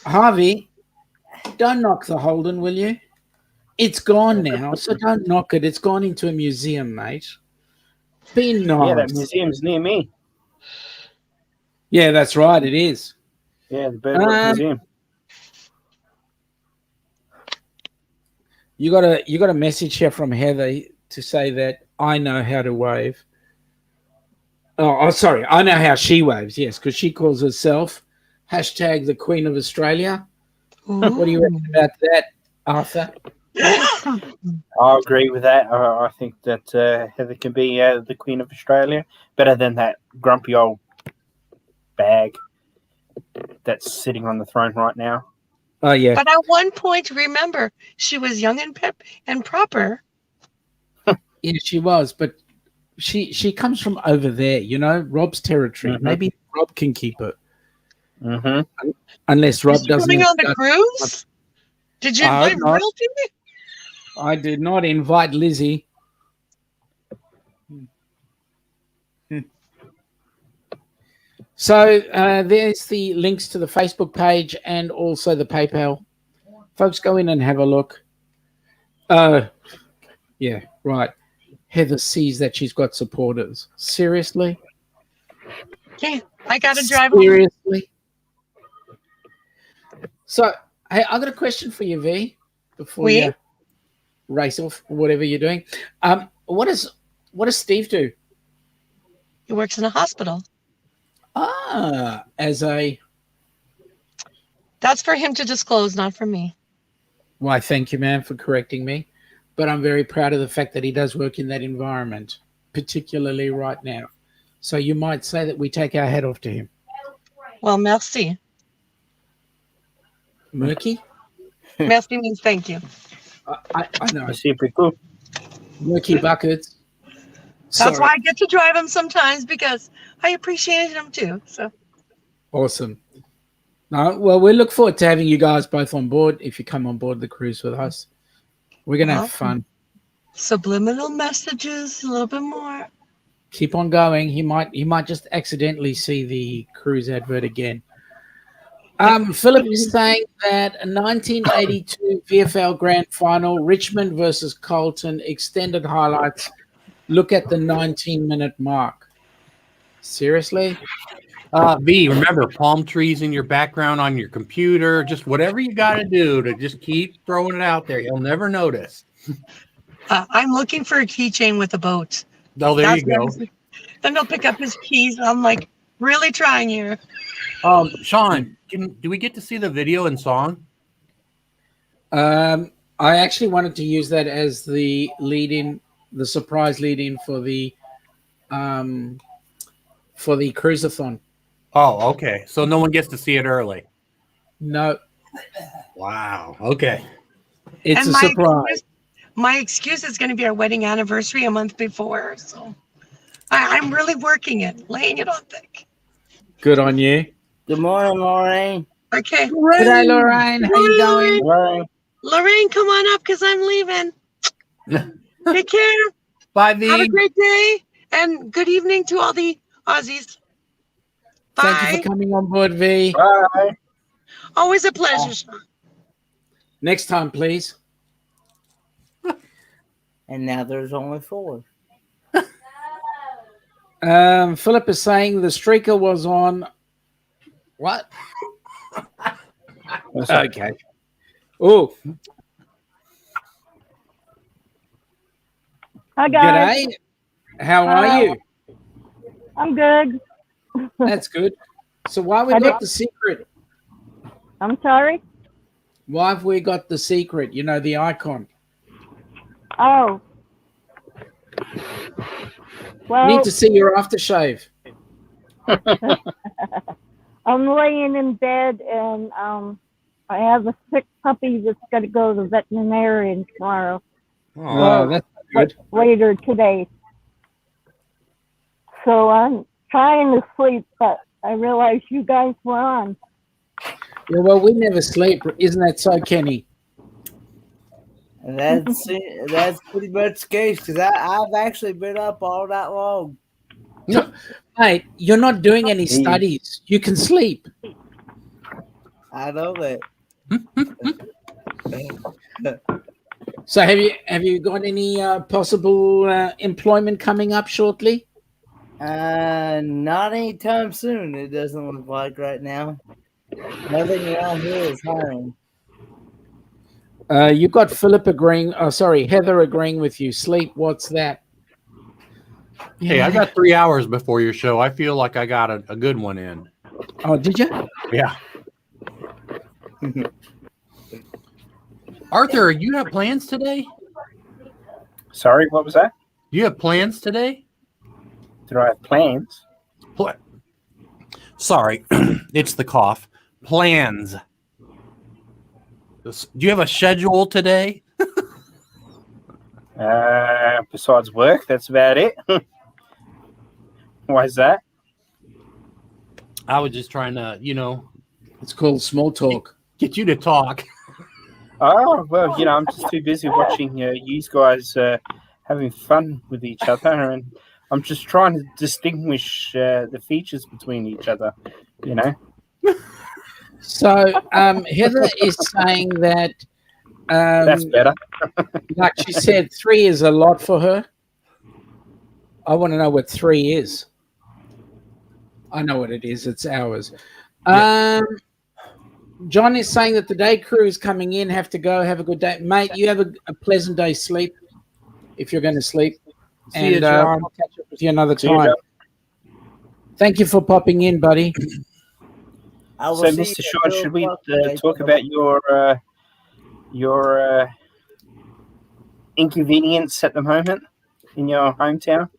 Harvey, don't knock the Holden, will you? It's gone now, so don't knock it. It's gone into a museum, mate. Be nice. Yeah, that museum's near me. Yeah, that's right. It is. Yeah, the Birdwatch Museum. You got a message here from Heather to say that I know how to wave. Oh, sorry. I know how she waves. Yes, because she calls herself # the Queen of Australia. What do you reckon about that, Arthur? I agree with that. I think that Heather can be the Queen of Australia, better than that grumpy old bag that's sitting on the throne right now. Oh yeah. But at one point, remember, she was young and proper. Yeah, she was, but she comes from over there, Rob's territory. Mhm. Maybe Rob can keep it. Mm-hmm. Unless Rob Is she doesn't. coming on the cruise? Did you I hope invite not. royalty? I did not invite Lizzie. So there's the links to the Facebook page and also the PayPal. Folks, go in and have a look. Yeah, right. Heather sees that she's got supporters. Seriously? Okay, I gotta drive home. Seriously? So, hey, I got a question for you, V, before Oui? you race off or whatever you're doing. What does Steve do? He works in a hospital. As a That's for him to disclose, not for me. why? Thank you, man, for correcting me. But I'm very proud of the fact that he does work in that environment, particularly right now. So you might say that we take our hat off to him. Well, merci. Murky? Merci means thank you. I know. C'est pretty cool. Murky buckets. That's Sorry. why I get to drive him sometimes, because I appreciate him too. So Awesome. No, well, we look forward to having you guys both on board if you come on board the cruise with us. We're going to have fun. subliminal messages, a little bit more. Keep on going. He might just accidentally see the cruise advert again. Philip is saying that a 1982 VFL Grand Final, Richmond versus Carlton, extended highlights. Look at the 19-minute mark. Seriously? V, remember, palm trees in your background on your computer, just whatever you got to do to just keep throwing it out there. You'll never notice. I'm looking for a keychain with a boat. Oh, there That's you go. Then they'll pick up his keys. I'm like, really trying here. Sean, do we get to see the video and song? I actually wanted to use that as the lead-in, the surprise lead-in for the cruisathon. Oh, okay. So no one gets to see it early. No, Wow. Okay. it's And a surprise. My excuse is going to be our wedding anniversary a month before. So I'm really working it, laying it on thick. Good on you. Good morning, Lorraine. Okay. G'day, Lorraine. How you going? Right. Lorraine, come on up because I'm leaving. Take care. Bye, Have a V. great day. And good evening to all the Aussies. Bye. Thank you for coming on board, V. Bye. Always a pleasure, Sean. Next time, please. And now there's only 4. Philip is saying the streaker was on. What? Okay. Oh, Hi guys. g'day. How are you? I'm good. That's good. So why we I got did- the secret? I'm sorry. Why have we got the secret? You know, the icon. Oh. Well, Need to see your aftershave. I'm laying in bed and I have a sick puppy that's got to go to the veterinarian tomorrow. Oh, that's good. Later today. So I'm trying to sleep, but I realized you guys were on. Yeah, well, we never sleep. Isn't that so, Kenny? And that's pretty much the case because I've actually been up all night long. No, mate, you're not doing any studies. You can sleep. I know that. So have you got any possible employment coming up shortly? Not anytime soon. It doesn't look like right now. Nothing around here is hiring. You've got Philip agreeing. Oh, sorry, Heather agreeing with you. Sleep. What's that? Hey, I got 3 hours before your show. I feel like I got a good one in. Oh, did you? Yeah. Arthur, you have plans today? Sorry, what was that? You have plans today? Do I have plans? Sorry, it's the cough. Plans. Do you have a schedule today? Besides work, that's about it. Why is that? I was just trying to, It's called small talk. get you to talk. Oh, well, I'm just too busy watching you guys having fun with each other, and I'm just trying to distinguish the features between each other, So Heather is saying that, That's better. like she said, 3 is a lot for her. I want to know what 3 is. I know what it is. It's hours. John is saying that the day crew is coming in. Have to go. Have a good day, mate. You have a pleasant day's sleep if you're going to sleep. See you, and John. I'll catch up with you another See you, time. John. Thank you for popping in, buddy. I will So, see Mr. you Sean, at 2 should we o'clock today. talk about your inconvenience at the moment in your hometown?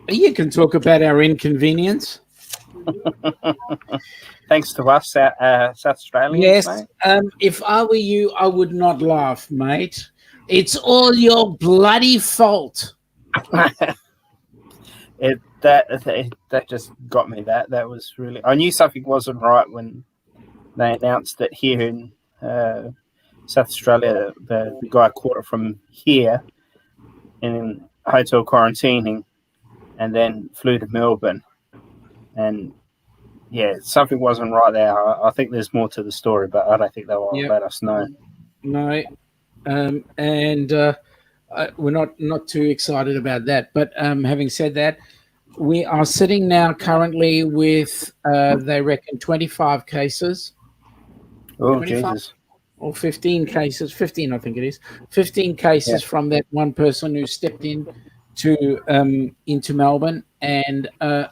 You can talk about our inconvenience. Thanks to us, South Australians, Yes. mate. If I were you, I would not laugh, mate. It's all your bloody fault. That just got me. That was really. I knew something wasn't right when they announced that here in South Australia, the guy caught it from here in hotel quarantining, and then flew to Melbourne. And yeah, something wasn't right there. I think there's more to the story, but I don't think they will let us know. No, and we're not too excited about that. But having said that, we are sitting now currently with they reckon 25 cases. Oh, 25 Jesus. or 15 cases. 15, I think it is. 15 cases from that one person who stepped in into Melbourne, and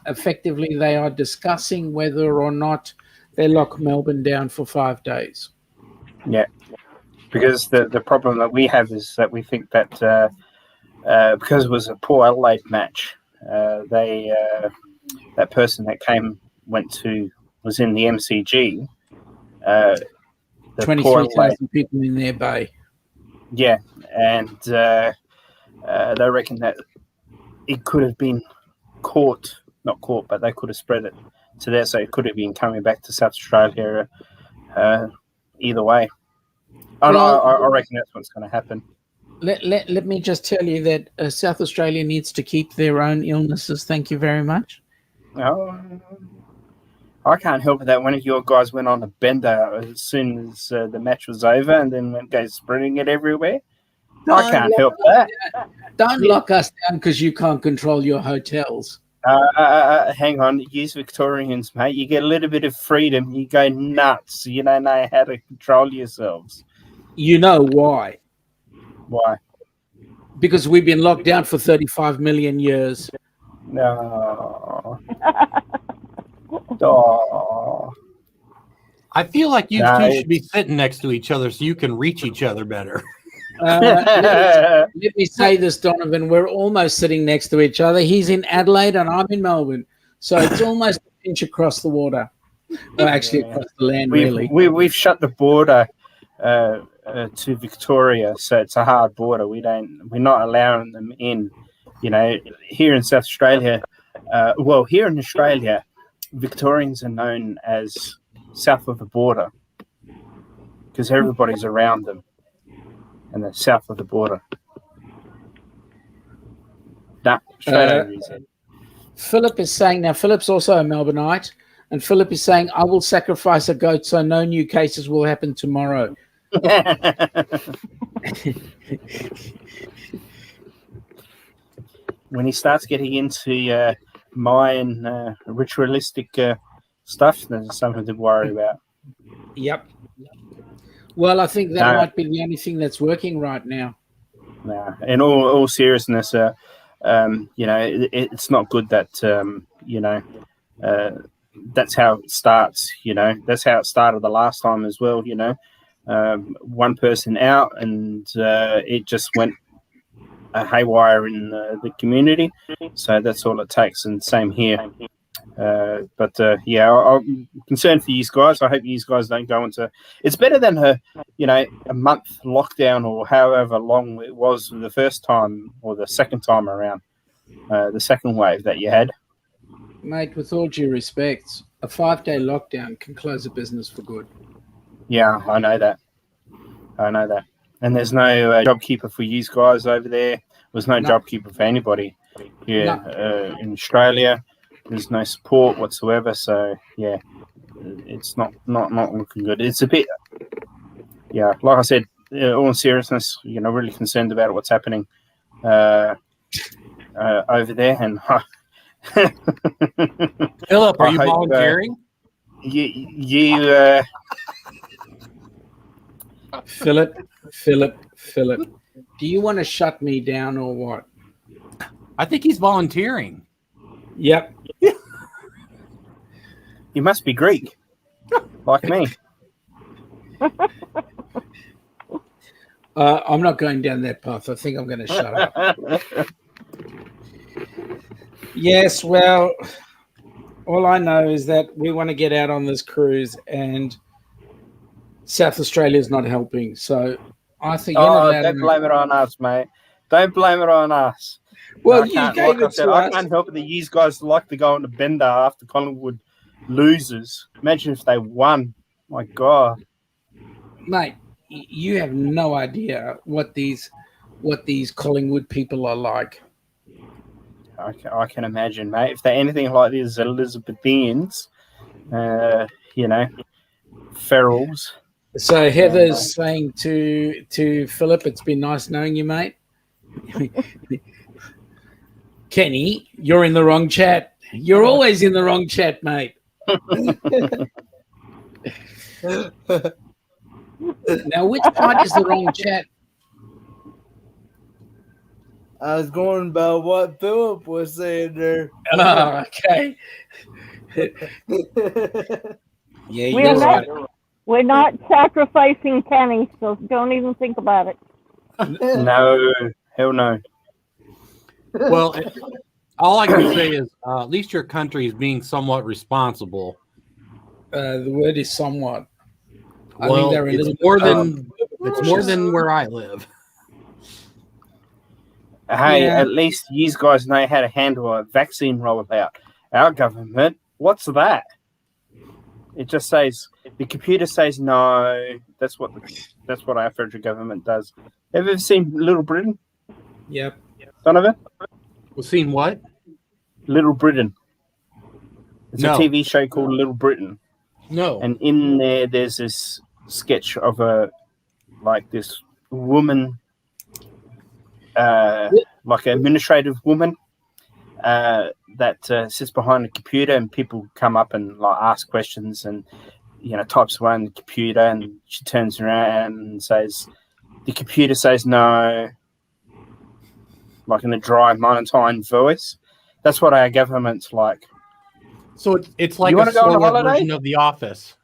effectively they are discussing whether or not they lock Melbourne down for 5 days. Yeah, because the problem that we have is that we think that because it was a poor Adelaide match, that person that was in the MCG. 23,000 people in their bay. Yeah, and they reckon that it could have been not caught, but they could have spread it to there, so it could have been coming back to South Australia either way. I reckon that's what's going to happen. Let me just tell you that South Australia needs to keep their own illnesses. Thank you very much. Oh, I can't help it that one of your guys went on a bender as soon as the match was over, and then went go spreading it everywhere. I can't help that. Don't lock us down because you can't control your hotels. Hang on, use Victorians, mate. You get a little bit of freedom, you go nuts. You don't know how to control yourselves. You know why? Why? Because we've been locked down for 35 million years. No. Oh. I feel like you two should be sitting next to each other so you can reach each other better. Let me say this, Donovan. We're almost sitting next to each other. He's in Adelaide and I'm in Melbourne. So it's almost an inch across the water. Well, actually, across the land, really. We've shut the border to Victoria, so it's a hard border. We're not allowing them in. You know, here in South Australia, here in Australia, Victorians are known as south of the border because everybody's around them, and they're south of the border. Straight over his head. Philip is saying now. Philip's also a Melbourneite, and Philip is saying, "I will sacrifice a goat so no new cases will happen tomorrow." When he starts getting into Mayan ritualistic stuff, there's something to worry about. Yep. Well, I think that might be the only thing that's working right now. No, in all seriousness, it's not good that that's how it starts. That's how it started the last time as well. One person out, and it just went haywire in the community. So that's all it takes, and same here. I'm concerned for you guys. I hope you guys don't go into. It's better than a month lockdown or however long it was the first time or the second time around, the second wave that you had. Mate, with all due respect, a 5-day lockdown can close a business for good. Yeah, I know that. And there's no job keeper for you guys over there. There's no job keeper for anybody here in Australia. There's no support whatsoever. So yeah, it's not looking good. It's a bit, yeah. Like I said, all in seriousness, really concerned about what's happening over there. And Philip, are you volunteering? Philip, do you want to shut me down or what? I think he's volunteering. Yep. You must be Greek, like me. I'm not going down that path. I think I'm going to shut up. Yes, well, all I know is that we want to get out on this cruise, and South Australia is not helping. So I think you're not allowed don't blame it on us, mate. Don't blame it on us. Well, you gave it to us. I can't help it that you guys like to go on the bender after Collingwood loses. Imagine if they won. My God. Mate, you have no idea what these Collingwood people are like. I can imagine, mate. If they're anything like these Elizabethans, ferals. So Heather's saying to Philip, it's been nice knowing you, mate. Kenny, you're in the wrong chat. You're always in the wrong chat, mate. Now, which part is the wrong chat? I was going about what Philip was saying there. Oh, okay. Yeah, We're you're not, right. we're not sacrificing Kenny, so don't even think about it. No, hell no. Well, all I can say is at least your country is being somewhat responsible. The word is somewhat. I Well, think they're a little it's more than where I live. Hey, Yeah. at least you guys know how to handle a vaccine rollout. Our government, what's that? It just says the computer says no. That's what our federal government does. Have you ever seen Little Britain? Yep. Donovan? We've seen what? Little Britain. It's No. a TV show called Little Britain. No. And in there's this sketch of this woman, like an administrative woman, that sits behind a computer, and people come up and ask questions, and types away on the computer, and she turns around and says, the computer says no, like in a dry monotone voice. That's what our government's like. So it's like You a wanna go on a slower holiday? version of The Office.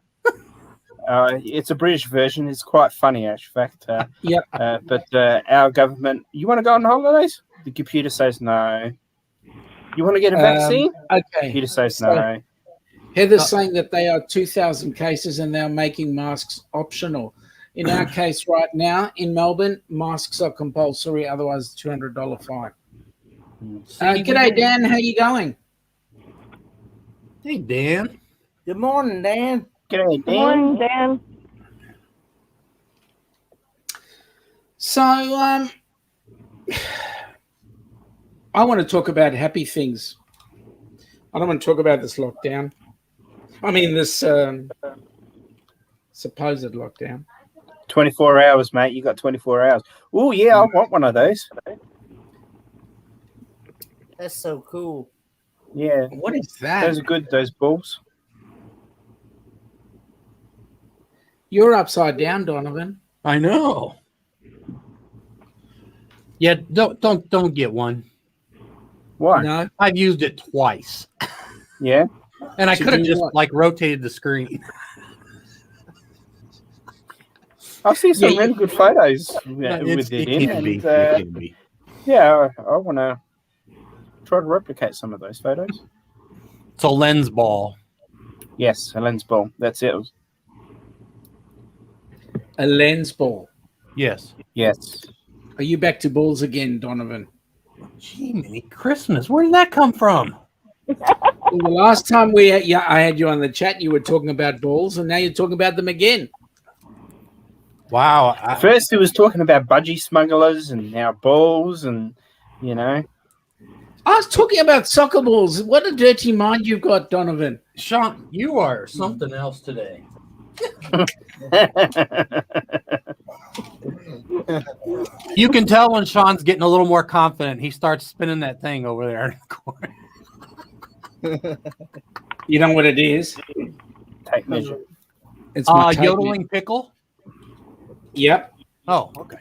It's a British version. It's quite funny, actually. In fact. Yep. But our government, you want to go on holidays? The computer says no. You want to get a vaccine? Okay. The computer says So- no. Heather's saying that they are 2,000 cases and they're making masks optional. In our case right now in Melbourne, masks are compulsory, otherwise $200 fine. G'day, Dan. How you going? Hey, Dan. Good morning, Dan. G'day, Dan. Morning, Dan. So, I want to talk about happy things. I don't want to talk about this lockdown. I mean, this supposed lockdown. 24 hours, mate. You got 24 hours. Oh, yeah, I want one of those. That's so cool. Yeah. What is that? Those are good, those balls. You're upside down, Donovan. I know. Yeah, don't get one. Why? No. I've used it twice, Yeah. and I To could have do just what? rotated the screen. I've seen some Yeah, really good photos with It it in. can be. And, It can be. yeah, I want to try to replicate some of those photos. It's a lens ball. Yes, a lens ball. That's it. A lens ball. Yes. Yes. Are you back to balls again, Donovan? Gee, mini Christmas. Where did that come from? Well, the last time I had you on the chat, you were talking about balls, and now you're talking about them again. Wow. First, he was talking about budgie smugglers, and now balls, and you know. I was talking about soccer balls. What a dirty mind you've got, Donovan. Sean, you are something else today. You can tell when Sean's getting a little more confident. He starts spinning that thing over there in the corner. You know what it is? Tape measure. It's my tape yodeling pickle? Yep. Oh, okay.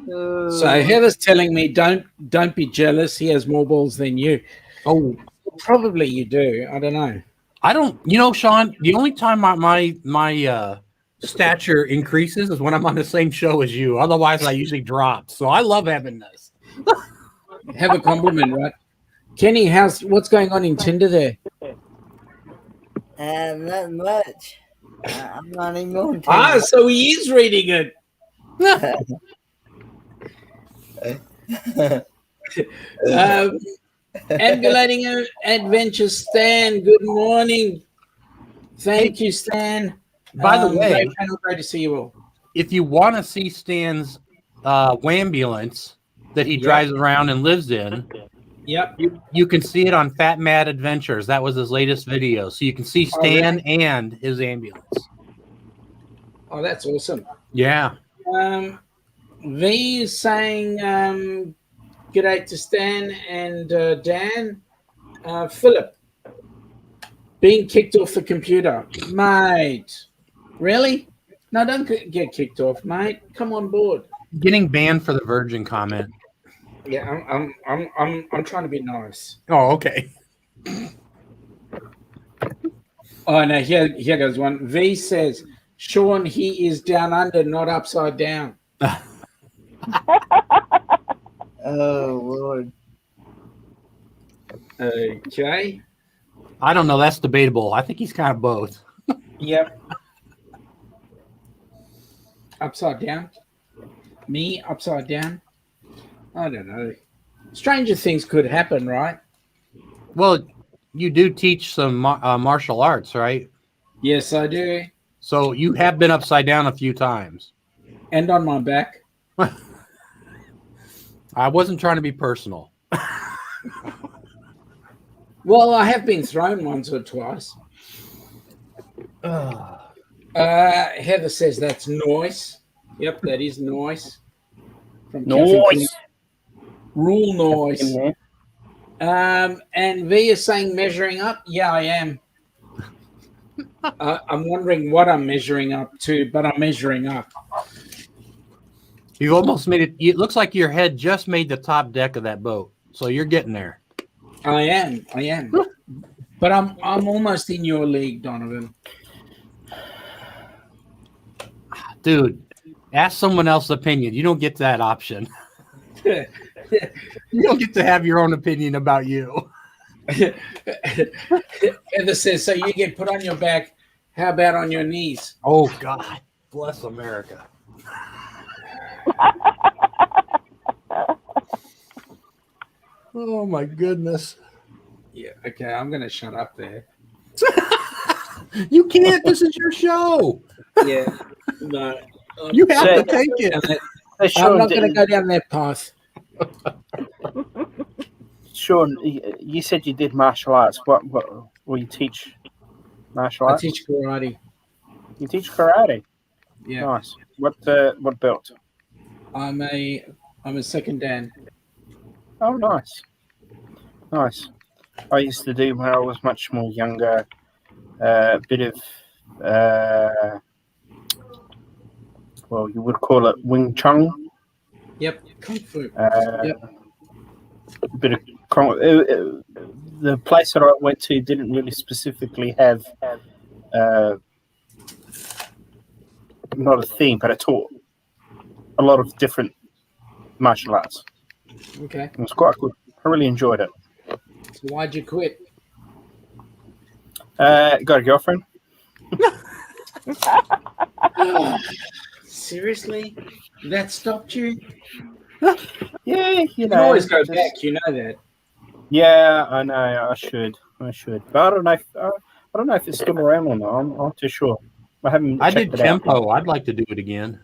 So Heather's telling me don't be jealous. He has more balls than you. Oh, probably you do. I don't know. I don't. You know, Sean. The only time my stature increases is when I'm on the same show as you. Otherwise, I usually drop. So I love having this. Have a compliment, right? Kenny, what's going on in Tinder there? Nothing much. I'm not even going to. So he is reading it. Ambulating Adventure Stan, good morning. Thank you, Stan. By the way, great to see you all. If you want to see Stan's wambulance that he drives around and lives in, you can see it on Fat Mad Adventures. That was his latest video. So you can see Stan and his ambulance. Oh, that's awesome. Yeah. V is saying g'day to Stan and Dan. Philip, being kicked off the computer. Mate, really? No, don't get kicked off, mate. Come on board. Getting banned for the Virgin comment. Yeah, I'm trying to be nice. Oh, okay. Oh no, here goes one. V says, Sean, he is down under, not upside down. Oh Lord. Okay. I don't know. That's debatable. I think he's kind of both. Yep. Upside down. Me upside down. I don't know. Stranger things could happen, right? Well, you do teach some martial arts, right? Yes, I do. So you have been upside down a few times. And on my back. I wasn't trying to be personal. Well, I have been thrown once or twice. Heather says that's noise. Yep, that is noise. From Noise. Rule noise. And V is saying measuring up. Yeah, I am. I'm wondering what I'm measuring up to, but I'm measuring up. You almost made it. It looks like your head just made the top deck of that boat. So you're getting there. I am. But I'm almost in your league, Donovan. Dude, ask someone else's opinion. You don't get that option. You don't get to have your own opinion about you. Heather says, so you get put on your back. How about on your knees? Oh, God. Bless America. Oh, my goodness. Yeah, okay, I'm going to shut up there. You can't. This is your show. Yeah. No. You have to take it. I'm not going to go down that path. Sean, you said you did martial arts. What will you teach? Martial arts? I teach karate. You teach karate? Yeah. Nice. What belt? I'm a second Dan. Oh, nice. Nice. I used to do when I was much more younger, bit of, well, you would call it Wing Chun. Yep, Kung Fu. Bit of the place that I went to didn't really specifically have not a theme, but it taught a lot of different martial arts. Okay. It was quite good. I really enjoyed it. So why'd you quit? Got a girlfriend. Seriously? That stopped you? Yeah, you You know. can always go just- back. You know that. Yeah, I know. I should. But I don't know. I don't know if it's still around or not. I'm not too sure. I haven't. I checked did it out. tempo. I'd like to do it again.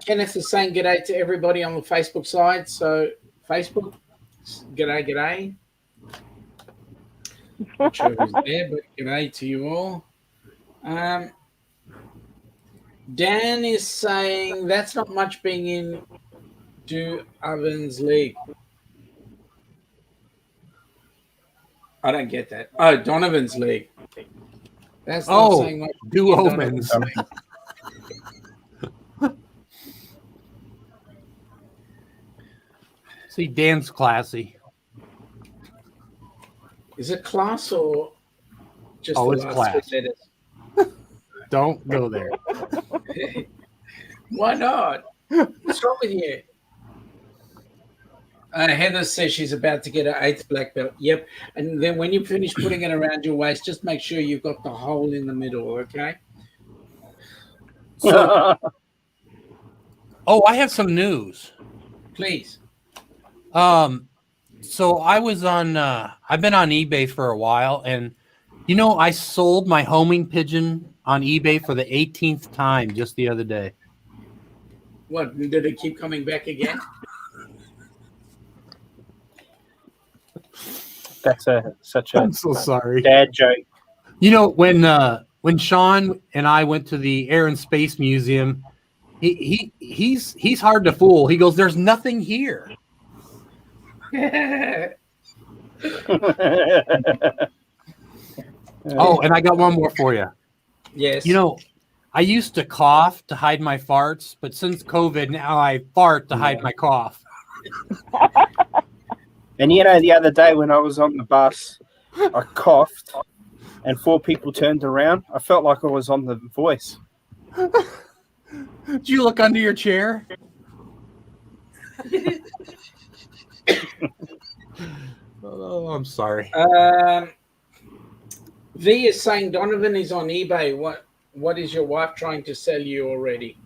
Kenneth is saying g'day to everybody on the Facebook side. So Facebook, g'day. Not sure who's there, but g'day to you all. Dan is saying that's not much being in Ovens League. I don't get that. Oh, Donovan's League. That's not saying much. do in omens. Donovan's League. See, Dan's classy. Is it class or just Oh, the it's last class. three letters? Don't go there. Why not? What's wrong with you? Heather says she's about to get her 8th black belt. Yep. And then when you finish putting it around your waist, just make sure you've got the hole in the middle, okay? So, I have some news. Please. So I was on. I've been on eBay for a while, and I sold my homing pigeon on eBay for the 18th time just the other day. What, did it keep coming back again? That's such a I'm so sorry. dad joke. When Sean and I went to the Air and Space Museum, he's hard to fool. He goes, "There's nothing here." Oh, and I got one more for you. Yes. I used to cough to hide my farts, but since COVID, now I fart to hide my cough. And the other day when I was on the bus, I coughed, and 4 people turned around. I felt like I was on The Voice. Did you look under your chair? Oh, I'm sorry. V is saying Donovan is on eBay. What is your wife trying to sell you already?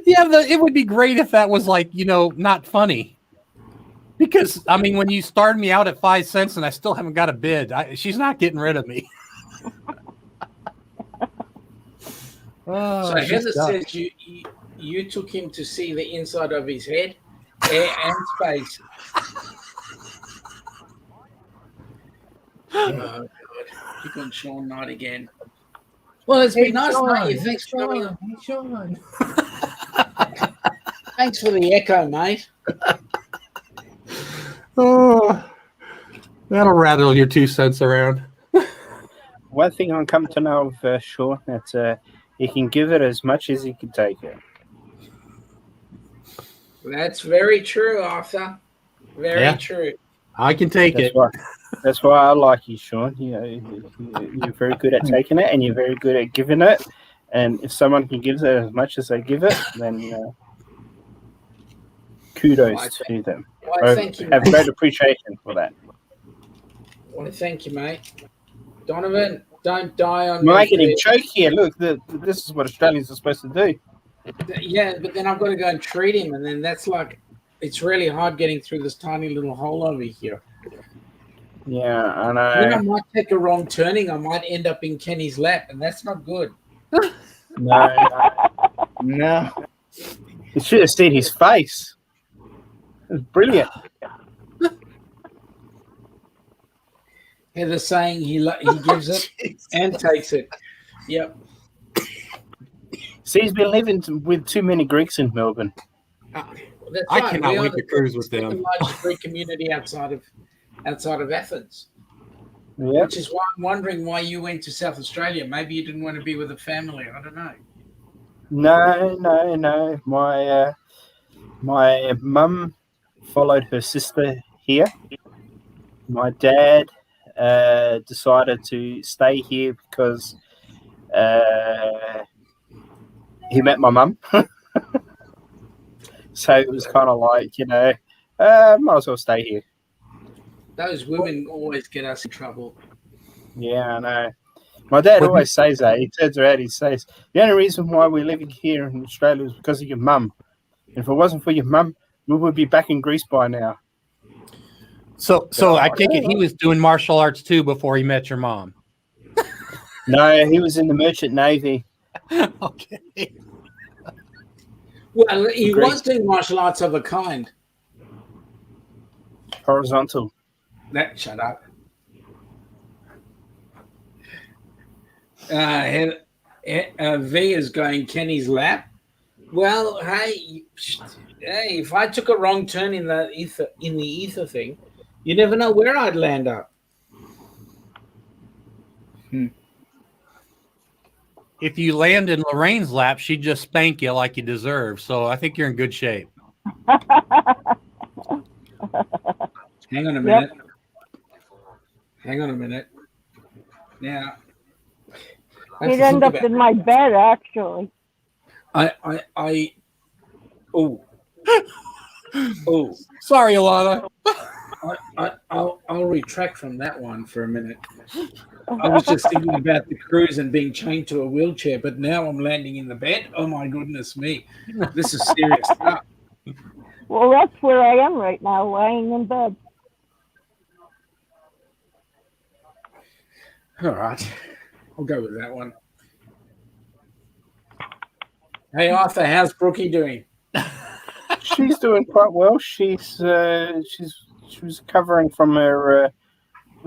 Yeah, it would be great if that was not funny. Because, when you started me out at 5 cents and I still haven't got a bid, she's not getting rid of me. So Heather says you took him to see the inside of his head, air, and space. Oh, God. Pick on Sean Knight again. Well, it's been nice knowing you. Thanks for coming on. Sean. Thanks for the echo, mate. Oh, that'll rattle your 2 cents around. One thing I'm coming to know of Sean, that he can give it as much as he can take it. That's very true, Arthur. Very true. I can take it. That's why I like you, Sean. You're very good at taking it, and you're very good at giving it. And if someone can give it as much as they give it, then kudos to them. Well, thank you, have mate. great appreciation for that. Well, thank you, mate. Donovan, don't die on We're me. making him choke here. Look, this is what Australians are supposed to do. Yeah, but then I've got to go and treat him, and then it's really hard getting through this tiny little hole over here. Yeah, I know. I might take a wrong turning. I might end up in Kenny's lap, and that's not good. No. You should have seen his face. It was brilliant. Heather's saying he gives it and takes it. Yep. See, he's been living with too many Greeks in Melbourne. That's I right. cannot We are wait to the cruise with them. second largest Greek community outside of Athens. Yeah. Which is why I'm wondering why you went to South Australia. Maybe you didn't want to be with a family. I don't know. No. My mum followed her sister here. My dad decided to stay here because he met my mum. So it was kind of like, might as well stay here. Those women always get us in trouble. Yeah, I know. My dad always says that. He turns around, he says, the only reason why we're living here in Australia is because of your mum. If it wasn't for your mum, we would be back in Greece by now. So I take it he was doing martial arts too before he met your mom. No, he was in the Merchant Navy. Okay. Well, he Great. was doing martial arts of a kind. Horizontal. Shut up. V is going Kenny's lap. Well, hey, if I took a wrong turn in the ether thing, you never know where I'd land up. If you land in Lorraine's lap, she'd just spank you like you deserve. So I think you're in good shape. Hang on a minute. Now, He'd end up in my bed, actually. Oh, sorry, Alana. I'll retract from that one for a minute. I was just thinking about the cruise and being chained to a wheelchair, but now I'm landing in the bed. Oh my goodness me, this is serious stuff. Well, that's where I am right now, lying in bed. All right, I'll go with that one. Hey Arthur, how's Brookie doing? She's doing quite well. She was recovering from her.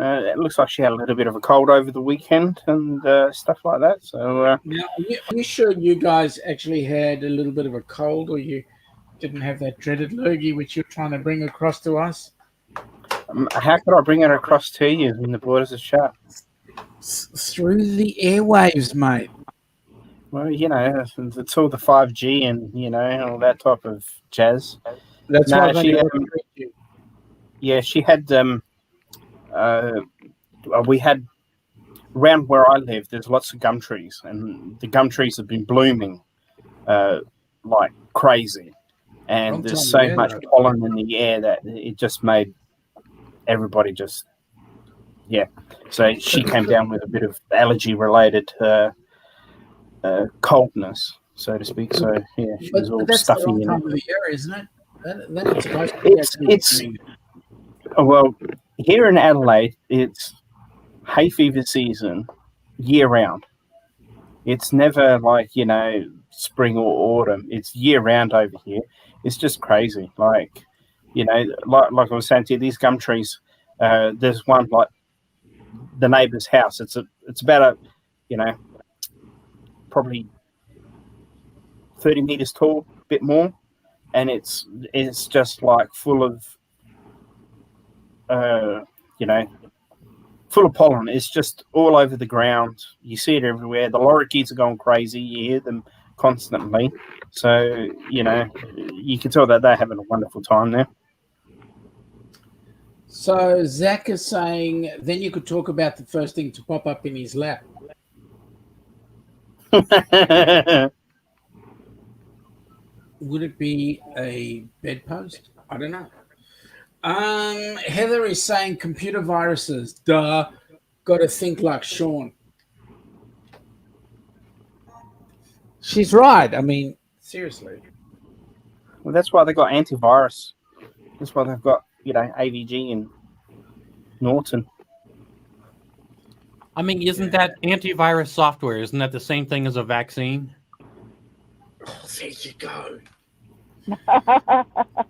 It looks like she had a little bit of a cold over the weekend and stuff like that. So now, are you sure you guys actually had a little bit of a cold, or you didn't have that dreaded lurgy which you're trying to bring across to us? how could I bring it across to you when the borders are shut? Through the airwaves, mate. Well, you know, it's all the 5G and, you know, all that type of jazz. That's No, why she, you. yeah, she had, we had, around where I live, there's lots of gum trees, and the gum trees have been blooming like crazy. And there's so much pollen in the air that it just made everybody just, yeah. So she came down with a bit of allergy-related coldness, so to speak. So yeah, she was all stuffy. That's the wrong time of the year, isn't it? That's supposed to be it's well, here in Adelaide, it's hay fever season year round. It's never like, you know, spring or autumn. It's year round over here. It's just crazy. Like, you know, like I was saying to you, these gum trees. There's one like the neighbour's house. It's about a, you know, probably 30 meters tall, a bit more, and it's just like full of, you know, full of pollen. It's just all over the ground. You see it everywhere. The lorikeets are going crazy. You hear them constantly. So, you know, you can tell that they're having a wonderful time there. So Zach is saying, then you could talk about the first thing to pop up in his lap. Would it be a bedpost? I don't know. Heather is saying computer viruses. Duh. Got to think like Sean. She's right. I mean, seriously. Well, that's why they got antivirus. That's why they've got, you know, AVG and Norton. I mean, isn't that antivirus software? Isn't that the same thing as a vaccine? Oh, there you go.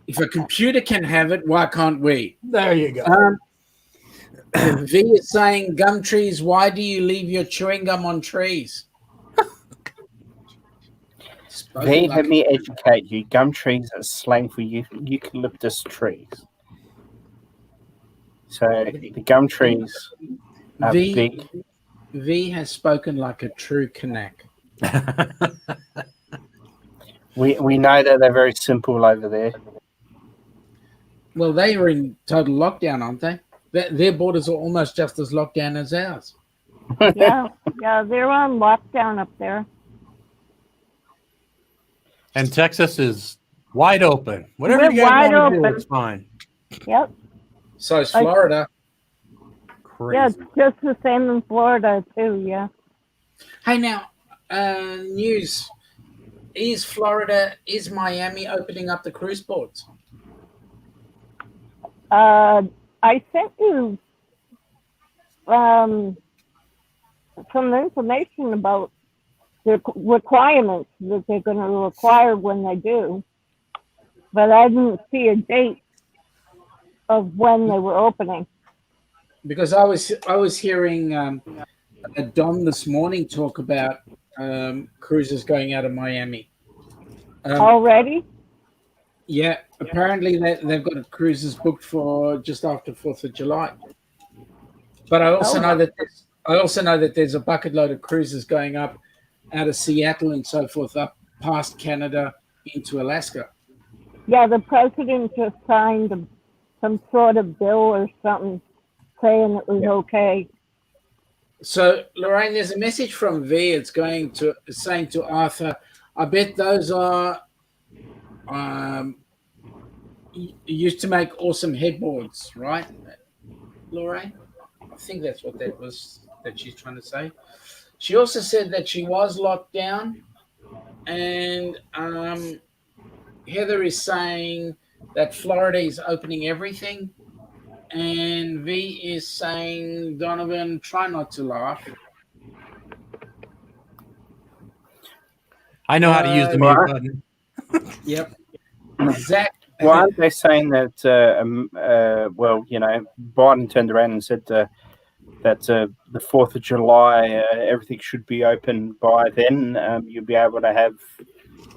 If a computer can have it, why can't we? There you go. V is saying, gum trees, why do you leave your chewing gum on trees? They let me educate you. Gum trees are slang for eucalyptus trees. So the gum trees are big. V has spoken like a true Kanak. We know that they're very simple over there. Well, they are in total lockdown, aren't they? Their borders are almost just as locked down as ours. Yeah, they're on lockdown up there. And Texas is wide open. Whatever We're you guys wide want to do, open. it's fine. Yep. So is Florida. Crazy. Yeah, it's just the same in Florida too. Yeah. Hey, now, news. Is Miami opening up the cruise ports? I sent you some information about the requirements that they're going to require when they do, but I didn't see a date of when they were opening. Because I was hearing Don this morning talk about cruises going out of Miami. Already? Yeah, apparently they've got cruises booked for just after 4th of July. But I also know that there's a bucket load of cruises going up out of Seattle and so forth up past Canada into Alaska. Yeah, the president just signed some sort of bill or something saying it was okay. So, Lorraine, there's a message from V. It's saying to Arthur, I bet those are used to make awesome headboards, right, Lorraine? I think that's what that she's trying to say. She also said that she was locked down, and Heather is saying that Florida is opening everything, and V is saying, Donovan, try not to laugh. I know how to use the mute button. Yep. Zach. Why aren't they saying that, Biden turned around and said that the 4th of July, everything should be open by then. You'll be able to have,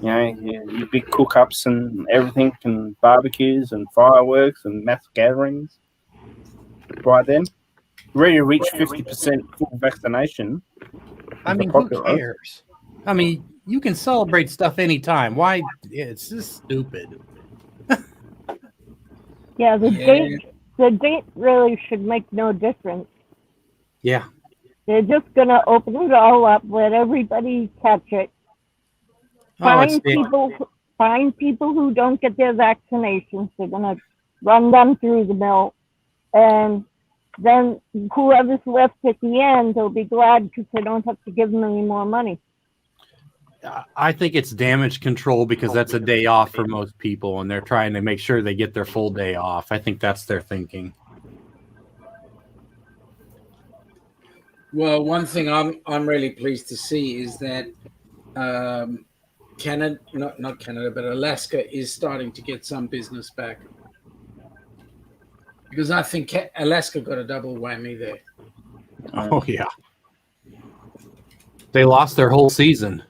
your big cook-ups and everything, and barbecues and fireworks and mass gatherings by then. Ready to reach 50% full vaccination. I mean, who cares? I mean, you can celebrate stuff anytime. Why? It's just stupid. Yeah, the date really should make no difference. Yeah. They're just going to open it all up, let everybody catch it. Find people who don't get their vaccinations. They're going to run them through the mill. And then whoever's left at the end, they'll be glad because they don't have to give them any more money. I think it's damage control because that's a day off for most people, and they're trying to make sure they get their full day off. I think that's their thinking. Well, one thing I'm really pleased to see is that Canada, not Canada, but Alaska is starting to get some business back, because I think Alaska got a double whammy there. Oh yeah, they lost their whole season.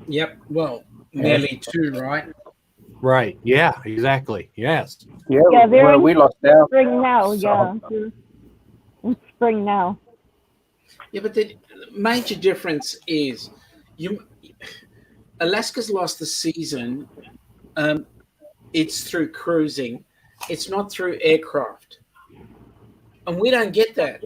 Yep. Well, nearly 2, right? Right. Yeah. Exactly. Yes. Yeah. They're we lost out. Spring now. Yeah. In spring now. Yeah, but the major difference is Alaska's lost the season. It's through cruising. It's not through aircraft. And we don't get that.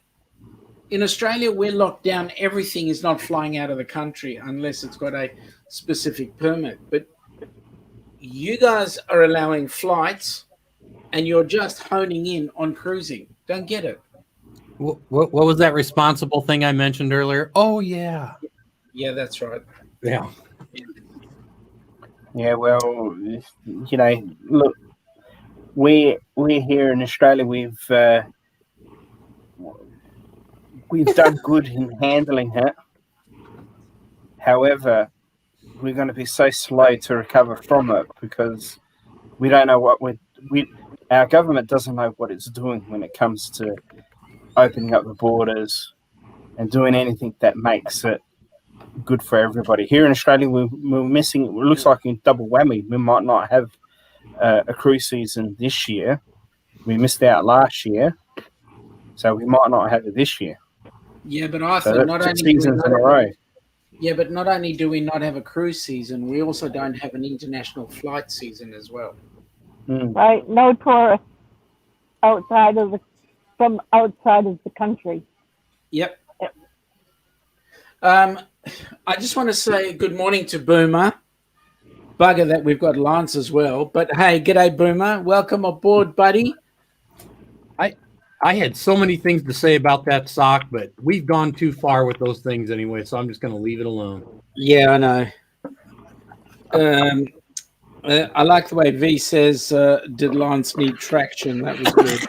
In Australia, we're locked down. Everything is not flying out of the country unless it's got a specific permit. But you guys are allowing flights, and you're just honing in on cruising. Don't get it. What was that responsible thing I mentioned earlier? Oh, yeah. Yeah, that's right. Yeah. Yeah, well, look, we're here in Australia. We've done good in handling it. However, we're going to be so slow to recover from it because we don't know our government doesn't know what it's doing when it comes to opening up the borders and doing anything that makes it good for everybody. Here in Australia, we're missing. It looks like a double whammy. We might not have a cruise season this year. We missed out last year, so we might not have it this year. Yeah, but Arthur, not only seasons in a row. Yeah, but not only do we not have a cruise season, we also don't have an international flight season as well. Right, no tourists from outside of the country. Yep. I just want to say good morning to Boomer. Bugger that we've got Lance as well. But hey, g'day Boomer. Welcome aboard, buddy. I had so many things to say about that sock, but we've gone too far with those things anyway, so I'm just going to leave it alone. Yeah, I know. I like the way V says, "Did Lance need traction?" That was good.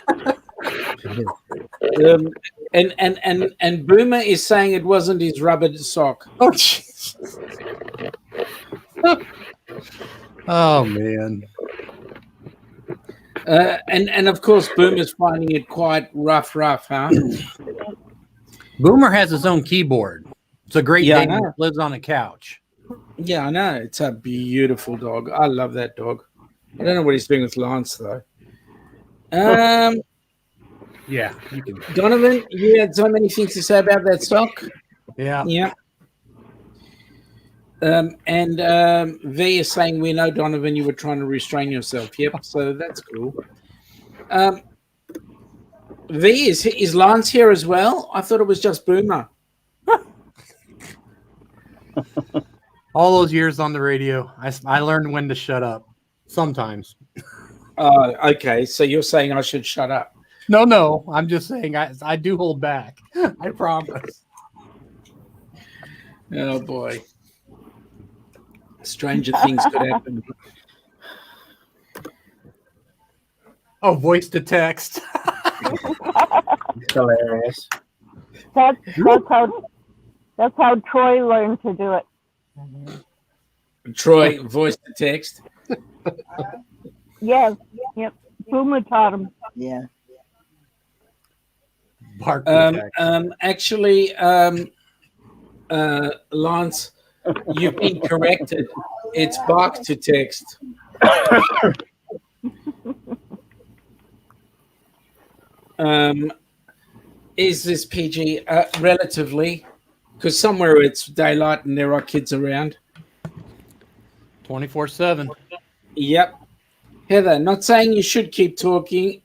And Boomer is saying it wasn't his rubber sock. Oh, jeez. Oh man. And of course, Boomer's finding it quite rough, huh? Boomer has his own keyboard. It's a great Yeah, Dane that lives on a couch. Yeah, I know. It's a beautiful dog. I love that dog. I don't know what he's doing with Lance though. Yeah, you can. Donovan, you had so many things to say about that sock. Yeah. Yeah. V is saying, we know, Donovan, you were trying to restrain yourself. Yep, so that's cool. V, is Lance here as well? I thought it was just Boomer. All those years on the radio, I learned when to shut up. Sometimes. Okay, so you're saying I should shut up. No, I'm just saying I do hold back. I promise. Oh, boy. Stranger things could happen. Oh, voice to text. Hilarious. That's how Troy learned to do it. Troy, voice to text. Yes, yep. Boomer taught him. Yeah. Bark to text. Actually, Lance, you've been corrected. It's bark to text. Is this PG? Relatively, because somewhere it's daylight and there are kids around. 24/7. Yep. Heather, not saying you should keep talking.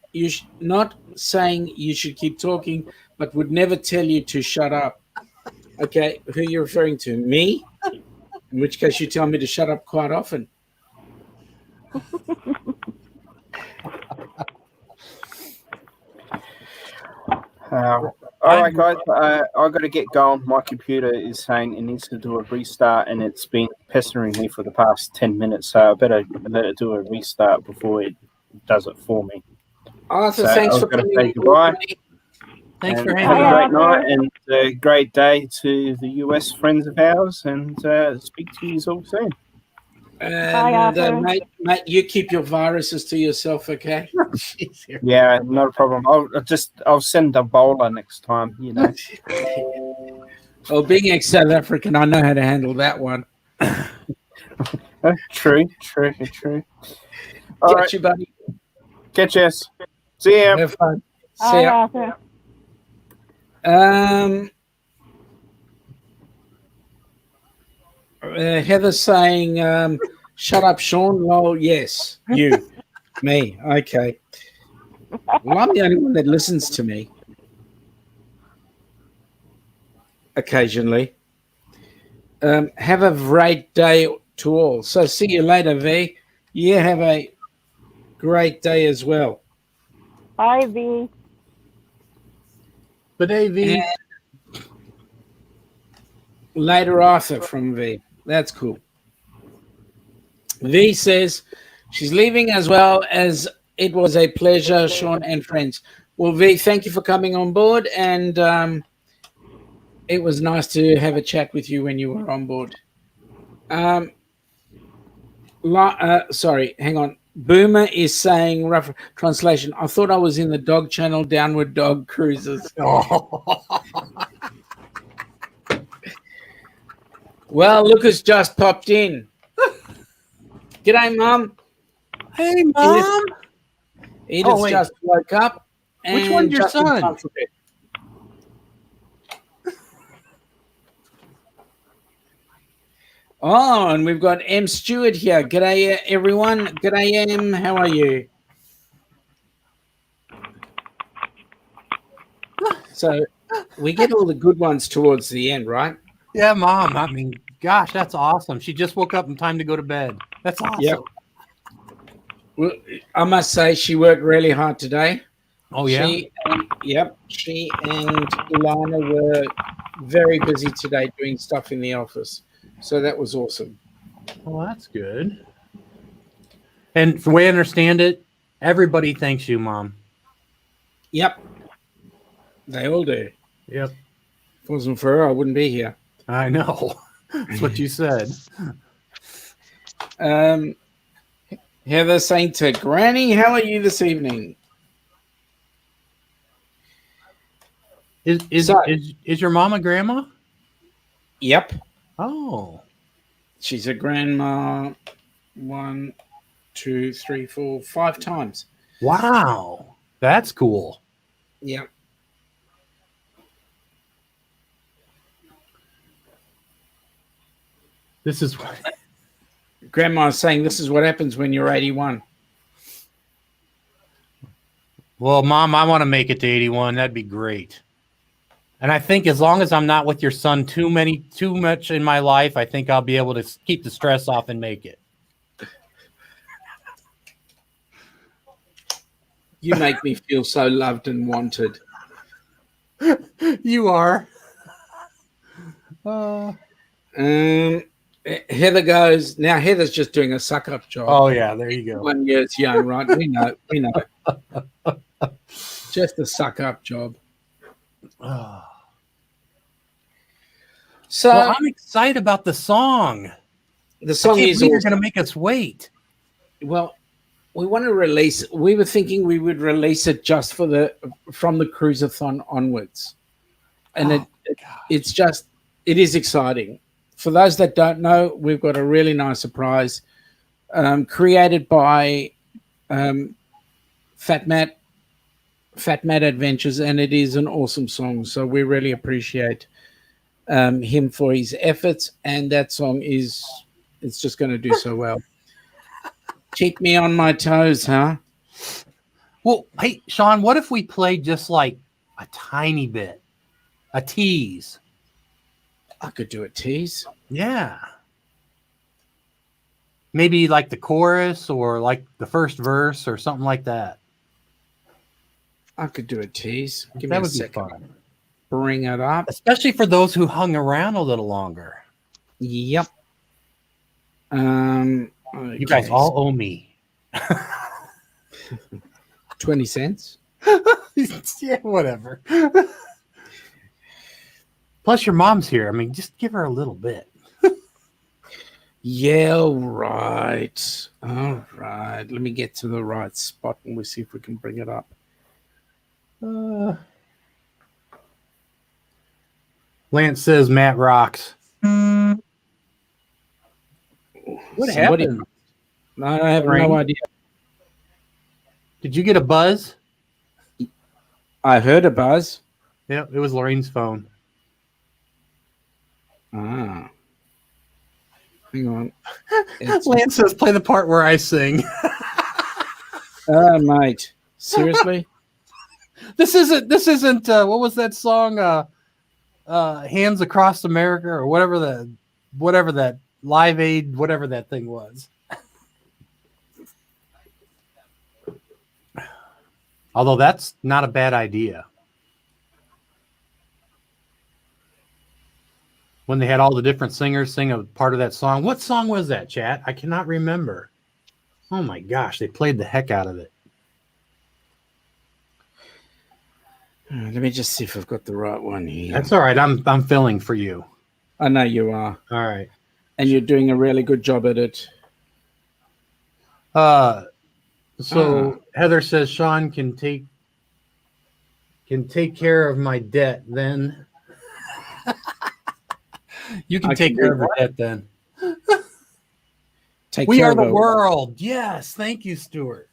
Not saying you should keep talking, but would never tell you to shut up. Okay, who are you referring to? Me? In which case you tell me to shut up quite often. All right, guys, I've got to get going. My computer is saying it needs to do a restart, and it's been pestering me for the past 10 minutes, so I better let it do a restart before it does it for me. Arthur, So thanks I was for going to coming. say goodbye. Thanks And for have hanging a out. great night and a great day to the US friends of ours, and speak to you all soon. Bye, And Arthur. mate, you keep your viruses to yourself, okay? Yeah, not a problem. I'll send a bowler next time, you know. Well, being ex-South African, I know how to handle that one. True. All Get right, you, buddy. catch us. See ya. Have fun. See Bye, ya. Arthur. Heather's saying, shut up, Sean. Well, yes, you, me. Okay. Well, I'm the only one that listens to me occasionally. Have a great day to all. So see you later, V. You have a great day as well. Bye, V. Good day, V. And later, Arthur from V. That's cool. V says she's leaving as well as it was a pleasure, Sean and friends. Well, V, thank you for coming on board, and it was nice to have a chat with you when you were on board. Sorry, hang on. Boomer is saying, rough translation, I thought I was in the dog channel, Downunder Cruisers. Well, Lucas just popped in. G'day, Mum. Hey, Mom. Edith just woke up. Which one's your just in son? time for bed. Oh, and we've got M. Stewart here. G'day, everyone. G'day, M. How are you? So we get all the good ones towards the end, right? Yeah, Mom. I mean, gosh, that's awesome. She just woke up in time to go to bed. That's awesome. Yep. Well, I must say she worked really hard today. Oh, yeah. She Yep, she and Lana were very busy today doing stuff in the office. So that was awesome. Well, that's good. And the way I understand it, everybody thanks you, Mom. Yep. They all do. Yep. If it wasn't for her, I wouldn't be here. I know. That's what you said. Heather saying to Granny, how are you this evening? Is your mom a grandma? Yep. Oh. She's a grandma 1, 2, 3, 4, 5 times. Wow. That's cool. Yep. This is what Grandma's saying this is what happens when you're 81. Well, Mom, I want to make it to 81. That'd be great. And I think as long as I'm not with your son too much in my life, I think I'll be able to keep the stress off and make it. You make me feel so loved and wanted. You are. Heather goes, now Heather's just doing a suck-up job. Oh, yeah, there you go. 1 year's young, right? We know. Just a suck-up job. So well, I'm excited about the song. The song is you're going to make us wait. Well, we want to release. We were thinking we would release it just from the cruisathon onwards, and it is exciting. For those that don't know, we've got a really nice surprise created by Fat Matt Adventures, and it is an awesome song. So we really appreciate him for his efforts, and that song it's just going to do so well. Keep me on my toes, huh? Well, hey, Sean, what if we played just like a tiny bit, a tease? I could do a tease. Yeah. Maybe like the chorus or like the first verse or something like that. I could do a tease. Give that me a would second. be fun. Bring it up. Especially for those who hung around a little longer. Yep. Okay. You guys all owe me 20 cents. Yeah, whatever. Plus, your mom's here. I mean, just give her a little bit. Yeah, all right. All right. Let me get to the right spot and we'll see if we can bring it up. Lance says Matt rocks. What happened? I have no idea. Did you get a buzz? I heard a buzz. Yep, it was Lorraine's phone. Ah. Hang on. Lance says play the part where I sing. Mate. Seriously? This isn't what was that song? Hands Across America or whatever that Live Aid, whatever that thing was. Although that's not a bad idea. When they had all the different singers sing a part of that song. What song was that, chat? I cannot remember. Oh my gosh, they played the heck out of it. Let me just see if I've got the right one here. That's all right. I'm filling for you. I know you are. All right. And you're doing a really good job at it. Heather says Sean can take care of my debt then. You can take care of her debt then. We are the world. Yes. Thank you, Stuart.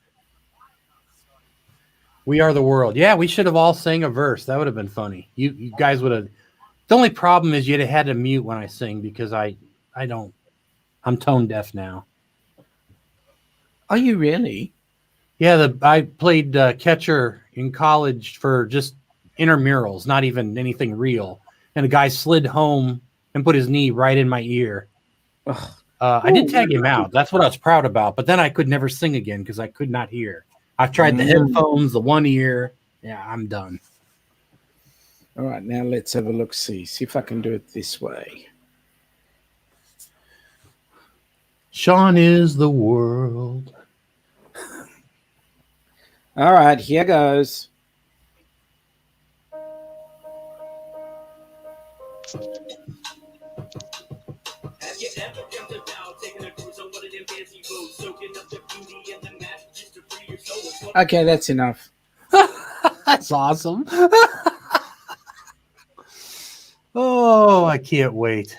We are the world. Yeah, we should have all sang a verse. That would have been funny. You guys would have. The only problem is you'd have had to mute when I sing because I'm tone deaf now. Are you really? Yeah, I played catcher in college for just intramurals, not even anything real. And a guy slid home and put his knee right in my ear. I did tag him out. That's what I was proud about. But then I could never sing again because I could not hear. I've tried the headphones, the one ear. Yeah, I'm done. All right, now let's have a look. See if I can do it this way. Sean is the world. All right, here goes. Have you ever dreamt about taking a cruise on one of them fancy boats, soaking up the beauty and the magic just to free your soul? Okay, that's enough. That's awesome. Oh, I can't wait.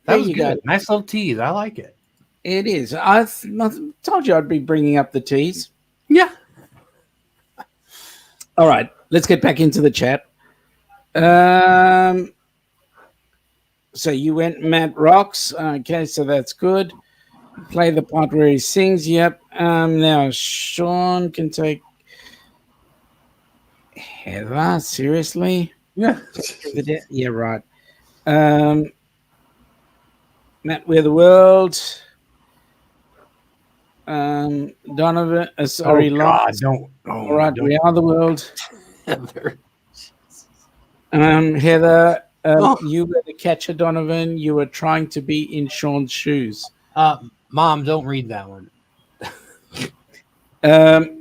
That There was you good. go. Nice little tease. I like it. It is. I told you I'd be bringing up the teas. Yeah. All right, let's get back into the chat. So you went Matt Rocks. Okay, so that's good. Play the part where he sings. Yep. Now Sean can take Heather. Seriously? Yeah. Yeah, right. Matt, we're the world. Donovan, sorry, Oh, God, Lance. don't. All right, don't. we are the world. Heather. Heather, Oh. you were the catcher, Donovan. You were trying to be in Sean's shoes. Mom, don't read that one.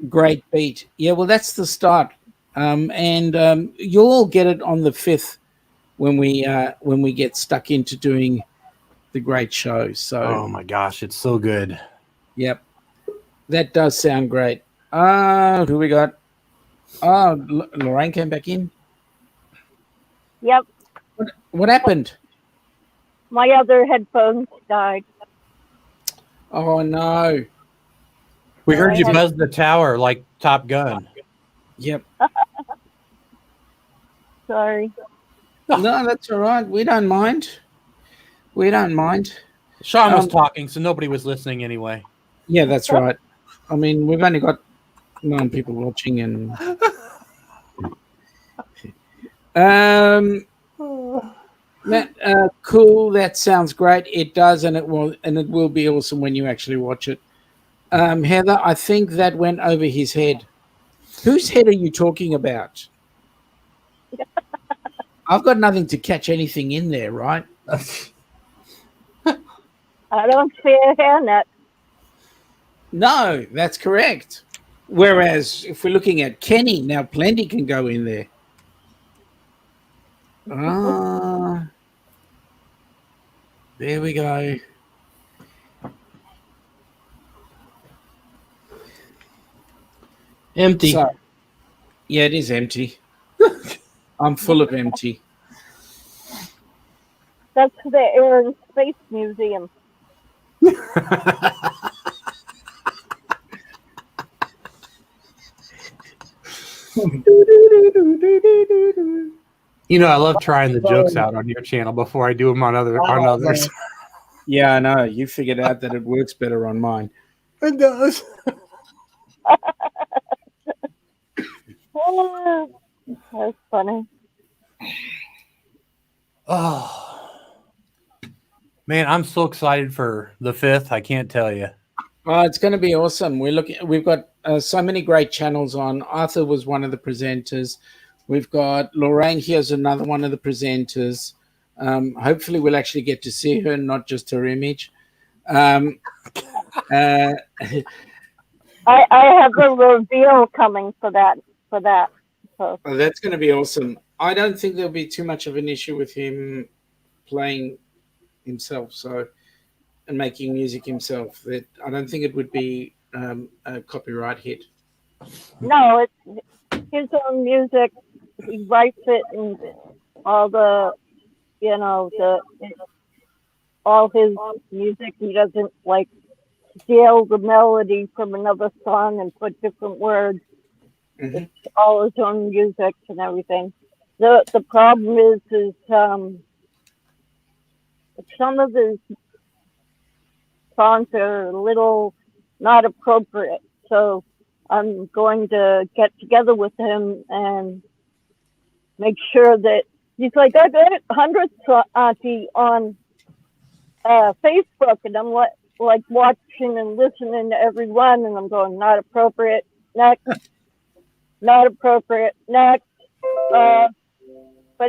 Great beat. Yeah, well, that's the start. And you'll all get it on the 5th when we get stuck into doing the great show. So, Oh my gosh, it's so good. Yep, that does sound great. Who we got? Oh, Lorraine came back in. Yep. What happened? My other headphones died. Oh no. We heard you buzz the tower like Top Gun. Yep. Sorry. No, that's all right. We don't mind. We don't mind. Sean was talking, so nobody was listening anyway. Yeah, that's right. I mean, we've only got 9 people watching, and Matt, cool. That sounds great. It does, and it will be awesome when you actually watch it. Heather, I think that went over his head. Whose head are you talking about? I've got nothing to catch anything in there, right? I don't see a hairnet. No, that's correct. Whereas if we're looking at Kenny, now plenty can go in there. There we go. Empty. So, yeah, it is empty. I'm full of empty. That's the Air and Space Museum. You know, I love trying the jokes out on your channel before I do them on others. Yeah, I know. You figured out that it works better on mine. It does. That's funny. Oh, man, I'm so excited for the 5th. I can't tell you. Oh, it's going to be awesome. We've got so many great channels on. Arthur was one of the presenters. We've got Lorraine here's another one of the presenters. Hopefully, we'll actually get to see her, not just her image. I have a reveal coming for that. So. Oh, that's going to be awesome. I don't think there'll be too much of an issue with him playing himself, and making music himself. That I don't think it would be a copyright hit. No, it's his own music. He writes it, and all the, all his music. He doesn't steal the melody from another song and put different words. Mm-hmm. It's all his own music and everything. The problem is some of his songs are a little not appropriate. So I'm going to get together with him and make sure that he's like, I got hundreds, Auntie, on Facebook, and I'm like watching and listening to everyone, and I'm going, not appropriate. Next, not appropriate. Next. But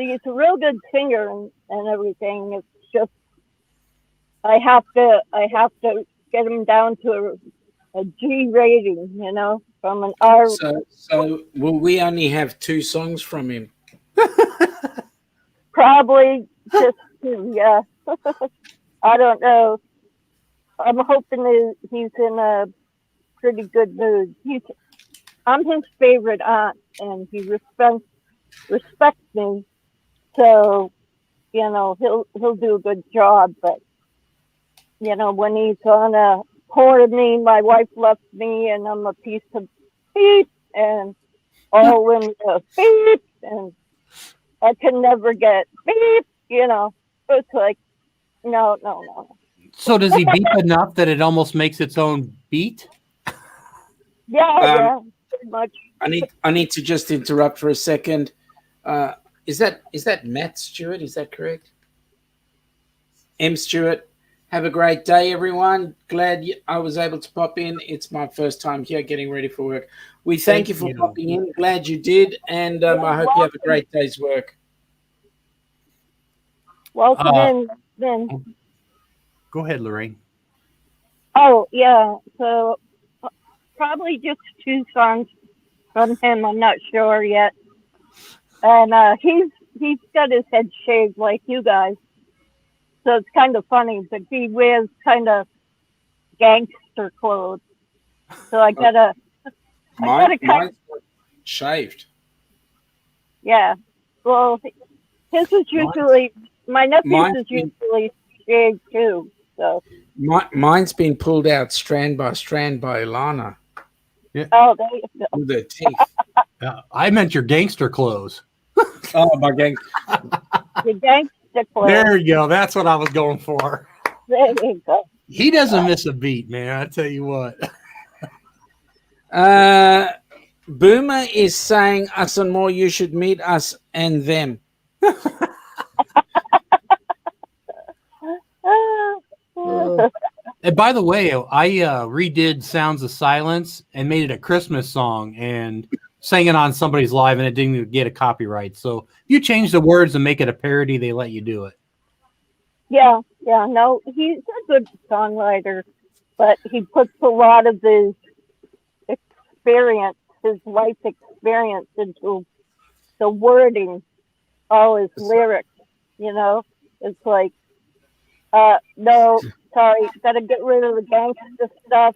he's a real good singer and everything. It's just I have to get him down to a G rating, you know, from an R. So will we only have 2 songs from him? Probably just 2, yeah. I don't know. I'm hoping that he's in a pretty good mood. I'm his favorite aunt, and he respects me. So, you know, he'll do a good job. But, you know, when he's on a poor me, my wife left me, and I'm a piece of beep, and all in the beep, and I can never get beep, you know. It's like, no. So does he beep enough that it almost makes its own beat? Yeah, pretty much. I need to just interrupt for a second. Is that Matt Stewart? Is that correct? M. Stewart. Have a great day, everyone. Glad I was able to pop in. It's my first time here getting ready for work. We thank you for popping in. Glad you did. And I hope you have a great day's work. Welcome in, then. Go ahead, Lorraine. Oh, yeah. So probably just 2 songs from him. I'm not sure yet. And he's got his head shaved like you guys. So it's kind of funny, but he wears kind of gangster clothes. So I gotta Mine's shaved. Yeah. Well, his is usually my nephew's is usually shaved too. So mine's been pulled out strand by Ilana. Yeah. Oh, there you go. With her teeth. I meant your gangster clothes. Oh, my gang. The gangster clothes. There you go. That's what I was going for. There you go. He doesn't miss a beat, man. I tell you what. Boomer is saying, us and more, you should meet us and them. And by the way, I redid Sounds of Silence and made it a Christmas song and sang it on somebody's live, and it didn't get a copyright. So if you change the words and make it a parody, they let you do it. Yeah. No, he's a good songwriter, but he puts a lot of his experience, his life experience into the wording, all his lyrics, you know? It's like, no, sorry, gotta get rid of the gangster stuff,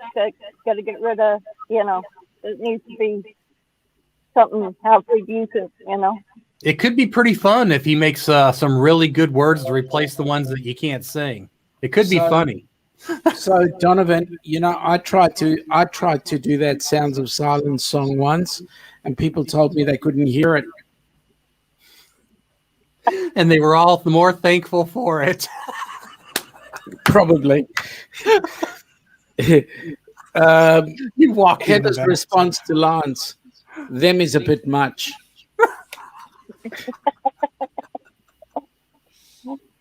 gotta get rid of, you know, it needs to be something halfway decent, you know? It could be pretty fun if he makes some really good words to replace the ones that you can't sing. It could be funny. So Donovan, you know, I tried to do that Sounds of Silence song once, and people told me they couldn't hear it. And they were all the more thankful for it. Probably. You walk in Heather's response to Lance, them is a bit much.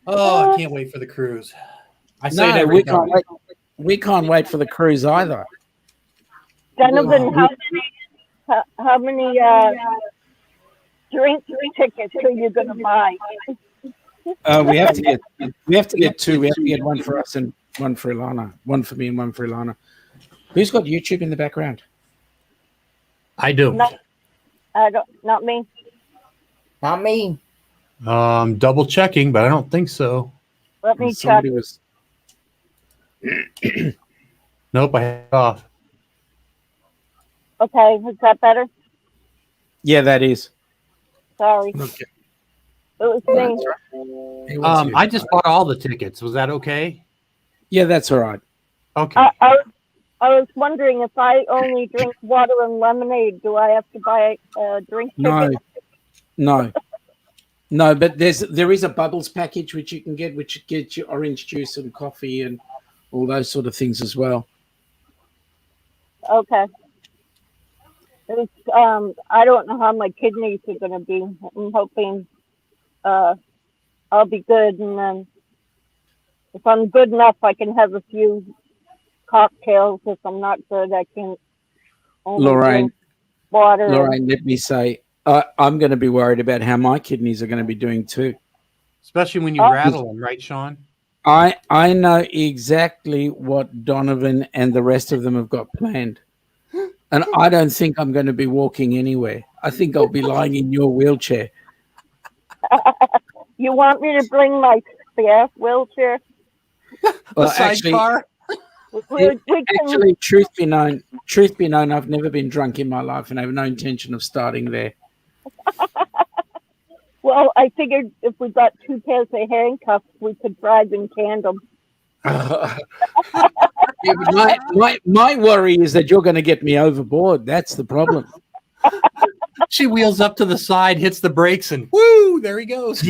Oh, I can't wait for the cruise. I say it No, every time. we can't wait for the cruise either. Donovan, how many drink tickets are you gonna buy? We have to get 2. We have to get one for us and one for Ilana. One for me and one for Ilana. Who's got YouTube in the background? I do. Not me. Not me. Double checking, but I don't think so. Let me check. Nope, I had it off. Okay, is that better? Yeah, that is. Sorry. Okay. It was me. I just bought all the tickets. Was that okay? Yeah, that's all right. Okay. I was wondering if I only drink water and lemonade, do I have to buy a drink ticket? No, but there is a bubbles package which you can get, which gets you orange juice and coffee and all those sort of things as well. Okay. It's, I don't know how my kidneys are going to be. I'm hoping I'll be good, and then if I'm good enough, I can have a few cocktails if I'm not good. I can only Lorraine, drink water. Lorraine, let me say, I'm going to be worried about how my kidneys are going to be doing too. Especially when you rattle them, right, Sean? I know exactly what Donovan and the rest of them have got planned. And I don't think I'm going to be walking anywhere. I think I'll be lying in your wheelchair. You want me to bring my spare wheelchair? Well, sidecar? We can, actually, truth be known, I've never been drunk in my life, and I have no intention of starting there. well, I figured if we got 2 pairs of handcuffs, we could drive in tandem. Yeah, but my worry is that you're going to get me overboard. That's the problem. She wheels up to the side, hits the brakes, and woo, there he goes.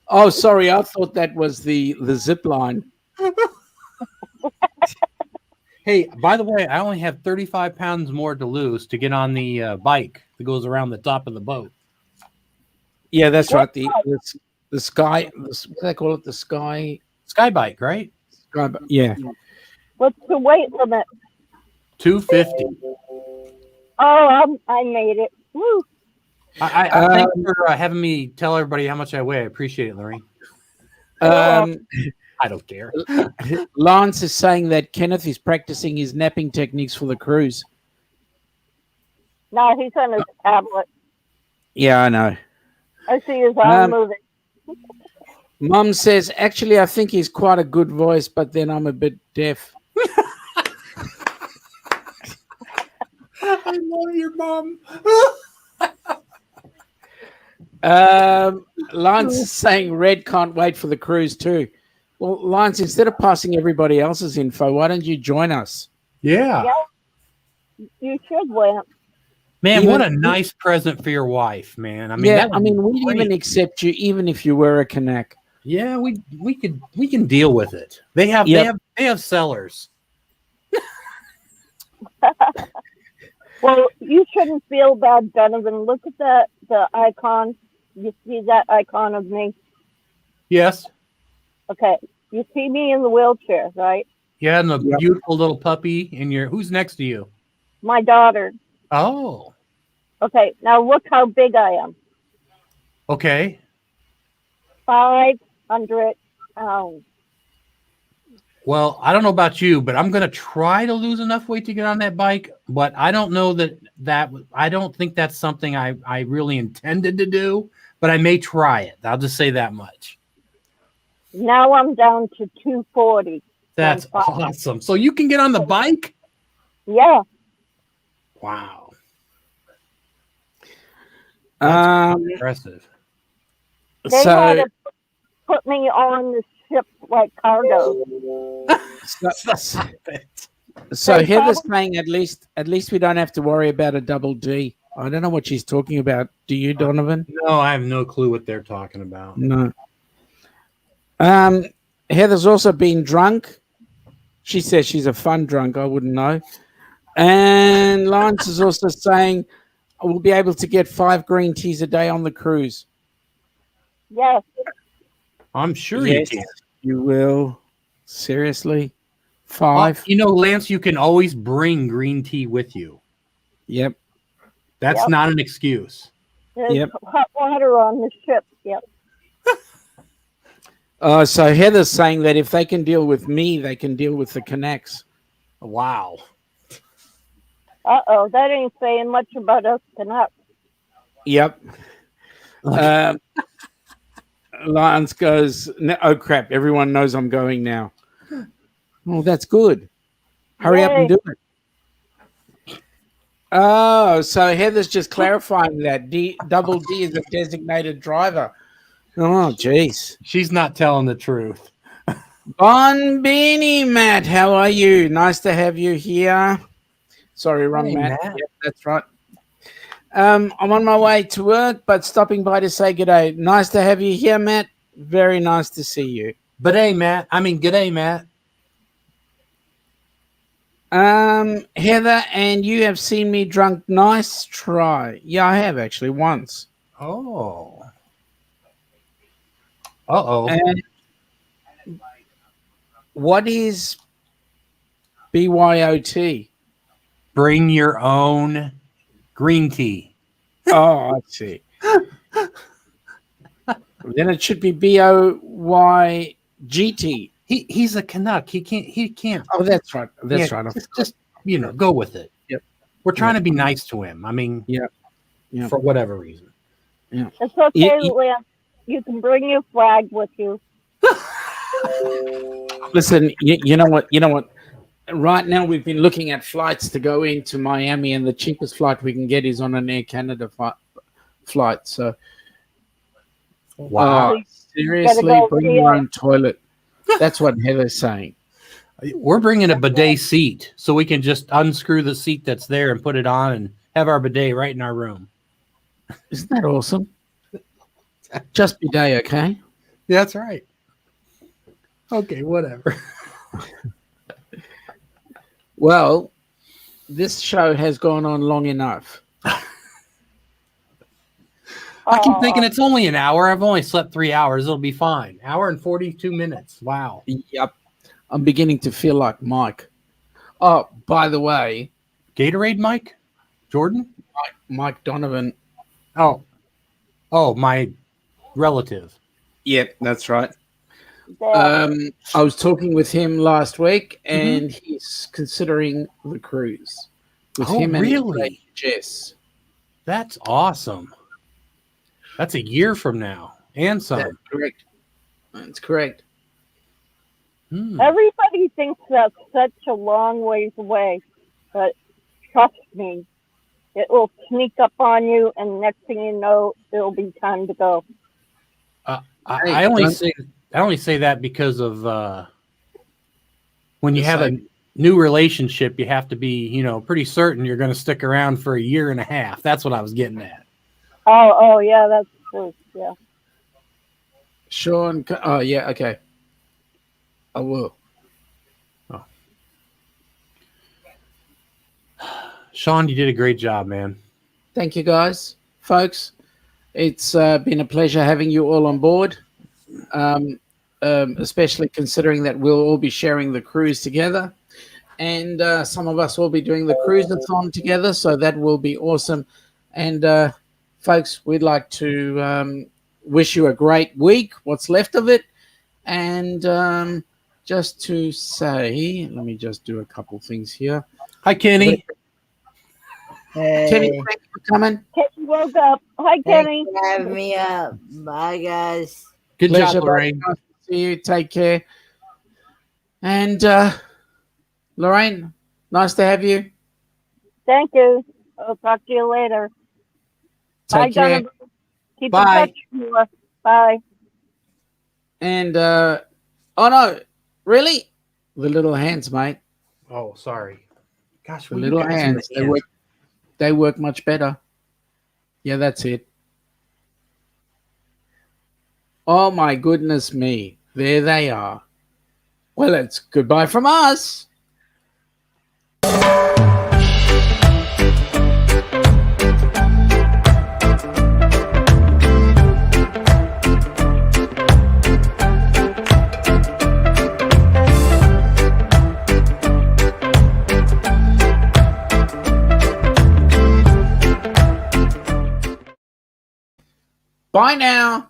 Oh, sorry, I thought that was the zip line. Hey, by the way, I only have 35 pounds more to lose to get on the bike that goes around the top of the boat. Yeah, that's right. The sky, what do they call it? The sky bike, right? Yeah. What's the weight limit? 250. Oh, I made it. Woo. I thank you for having me tell everybody how much I weigh. I appreciate it, Lorraine. I don't care. Lance is saying that Kenneth is practicing his napping techniques for the cruise. No, he's on his tablet. Yeah, I know. I see his arm moving. Mum says, actually, I think he's quite a good voice, but then I'm a bit deaf. I love your mom. Lance is saying Red can't wait for the cruise too. Well, Lance, instead of passing everybody else's info, why don't you join us? Yeah. You should, Lance. Man, what a nice present for your wife, man. I mean, we'd even accept you even if you were a Kanak. Yeah, we can deal with it. They have sellers. Well, you shouldn't feel bad, Donovan. Look at the icon. You see that icon of me? Yes. Okay. You see me in the wheelchair, right? Yeah, and the beautiful little puppy in your. Who's next to you? My daughter. Oh. Okay. Now look how big I am. Okay. 500 pounds. Well, I don't know about you, but I'm going to try to lose enough weight to get on that bike. But I don't know that I don't think that's something I really intended to do. But I may try it. I'll just say that much. Now I'm down to 240. That's awesome. So you can get on the bike? Yeah. Wow. That's impressive. They had to put me on the ship like cargo. So Heather's saying at least we don't have to worry about a double D. I don't know what she's talking about. Do you, Donovan? No, I have no clue what they're talking about. No. Heather's also been drunk. She says she's a fun drunk. I wouldn't know. And Lance is also saying we'll be able to get 5 green teas a day on the cruise. Yes. I'm sure you can. You will. Seriously? 5? Lance, you can always bring green tea with you. Yep. That's not an excuse. There's hot water on the ship. Yep. So Heather's saying that if they can deal with me, they can deal with the Kanaks. Wow. Uh-oh, that ain't saying much about us Canucks. Yep. Lance goes, oh crap, everyone knows I'm going now. Oh, that's good. Hurry up and do it. Oh, so Heather's just clarifying that double D is a designated driver. Oh, jeez. She's not telling the truth. Bon Beanie, Matt, how are you? Nice to have you here. Sorry, wrong Matt. Yep, that's right. I'm on my way to work, but stopping by to say g'day. Nice to have you here, Matt. Very nice to see you. G'day, Matt. Heather, and you have seen me drunk. Nice try. Yeah, I have actually once. Oh. Uh-oh. And what is BYOT. Bring your own green tea. Oh, I see. Then it should be BOYGT. He's a Canuck. He can't. Oh, that's right. That's Yeah, right. just go with it. Yep. We're trying to be nice to him. I mean, Yeah. for whatever reason. Yeah. It's okay, Lynn. You can bring your flag with you. Listen, you know what? Right now, we've been looking at flights to go into Miami, and the cheapest flight we can get is on an Air Canada flight. So, Wow. Seriously, Gotta go bring see your it. own toilet. That's what Heather's saying. We're bringing a bidet seat so we can just unscrew the seat that's there and put it on and have our bidet right in our room. Isn't that awesome? Just bidet, okay? Yeah, that's right. Okay, whatever. Well, this show has gone on long enough. I keep thinking it's only an hour. I've only slept 3 hours. It'll be fine. Hour and 42 minutes. Wow. Yep. I'm beginning to feel like Mike. Oh, by the way, Gatorade Mike? Jordan? Mike Donovan. Oh, my relative. Yep, that's right. Yeah. I was talking with him last week, and he's considering the cruise. With him and really? Jess. That's awesome. That's a year from now. And some. That's correct. That's correct. Everybody thinks that's such a long ways away, but trust me, it will sneak up on you, and next thing you know, it'll be time to go. I only say that because of when you have a new relationship, you have to be, pretty certain you're going to stick around for a year and a half. That's what I was getting at. Oh, yeah, that's true. Yeah. Sean. Oh, yeah. Okay. I will. Oh. Sean, you did a great job, man. Thank you, guys, folks. It's been a pleasure having you all on board, especially considering that we'll all be sharing the cruise together, and some of us will be doing the cruise-a-thon together, so that will be awesome. And folks, we'd like to wish you a great week, what's left of it, and just to say, let me just do a couple things here. Hi, Kenny. Hey. Kenny, thank you for coming. Kenny woke up. Hi, Kenny. Thanks for having me up. Bye, guys. Good Pleasure, job, Lorraine. Nice to see you. Take care. And Lorraine, nice to have you. Thank you. I'll talk to you later. Take care. Donovan. Keep Bye. in touch more. Bye. And oh no, really? The little hands, mate. Oh, sorry. Gosh, The little hands. They work much better. Yeah, that's it. Oh my goodness me. There they are. Well, it's goodbye from us. Bye now.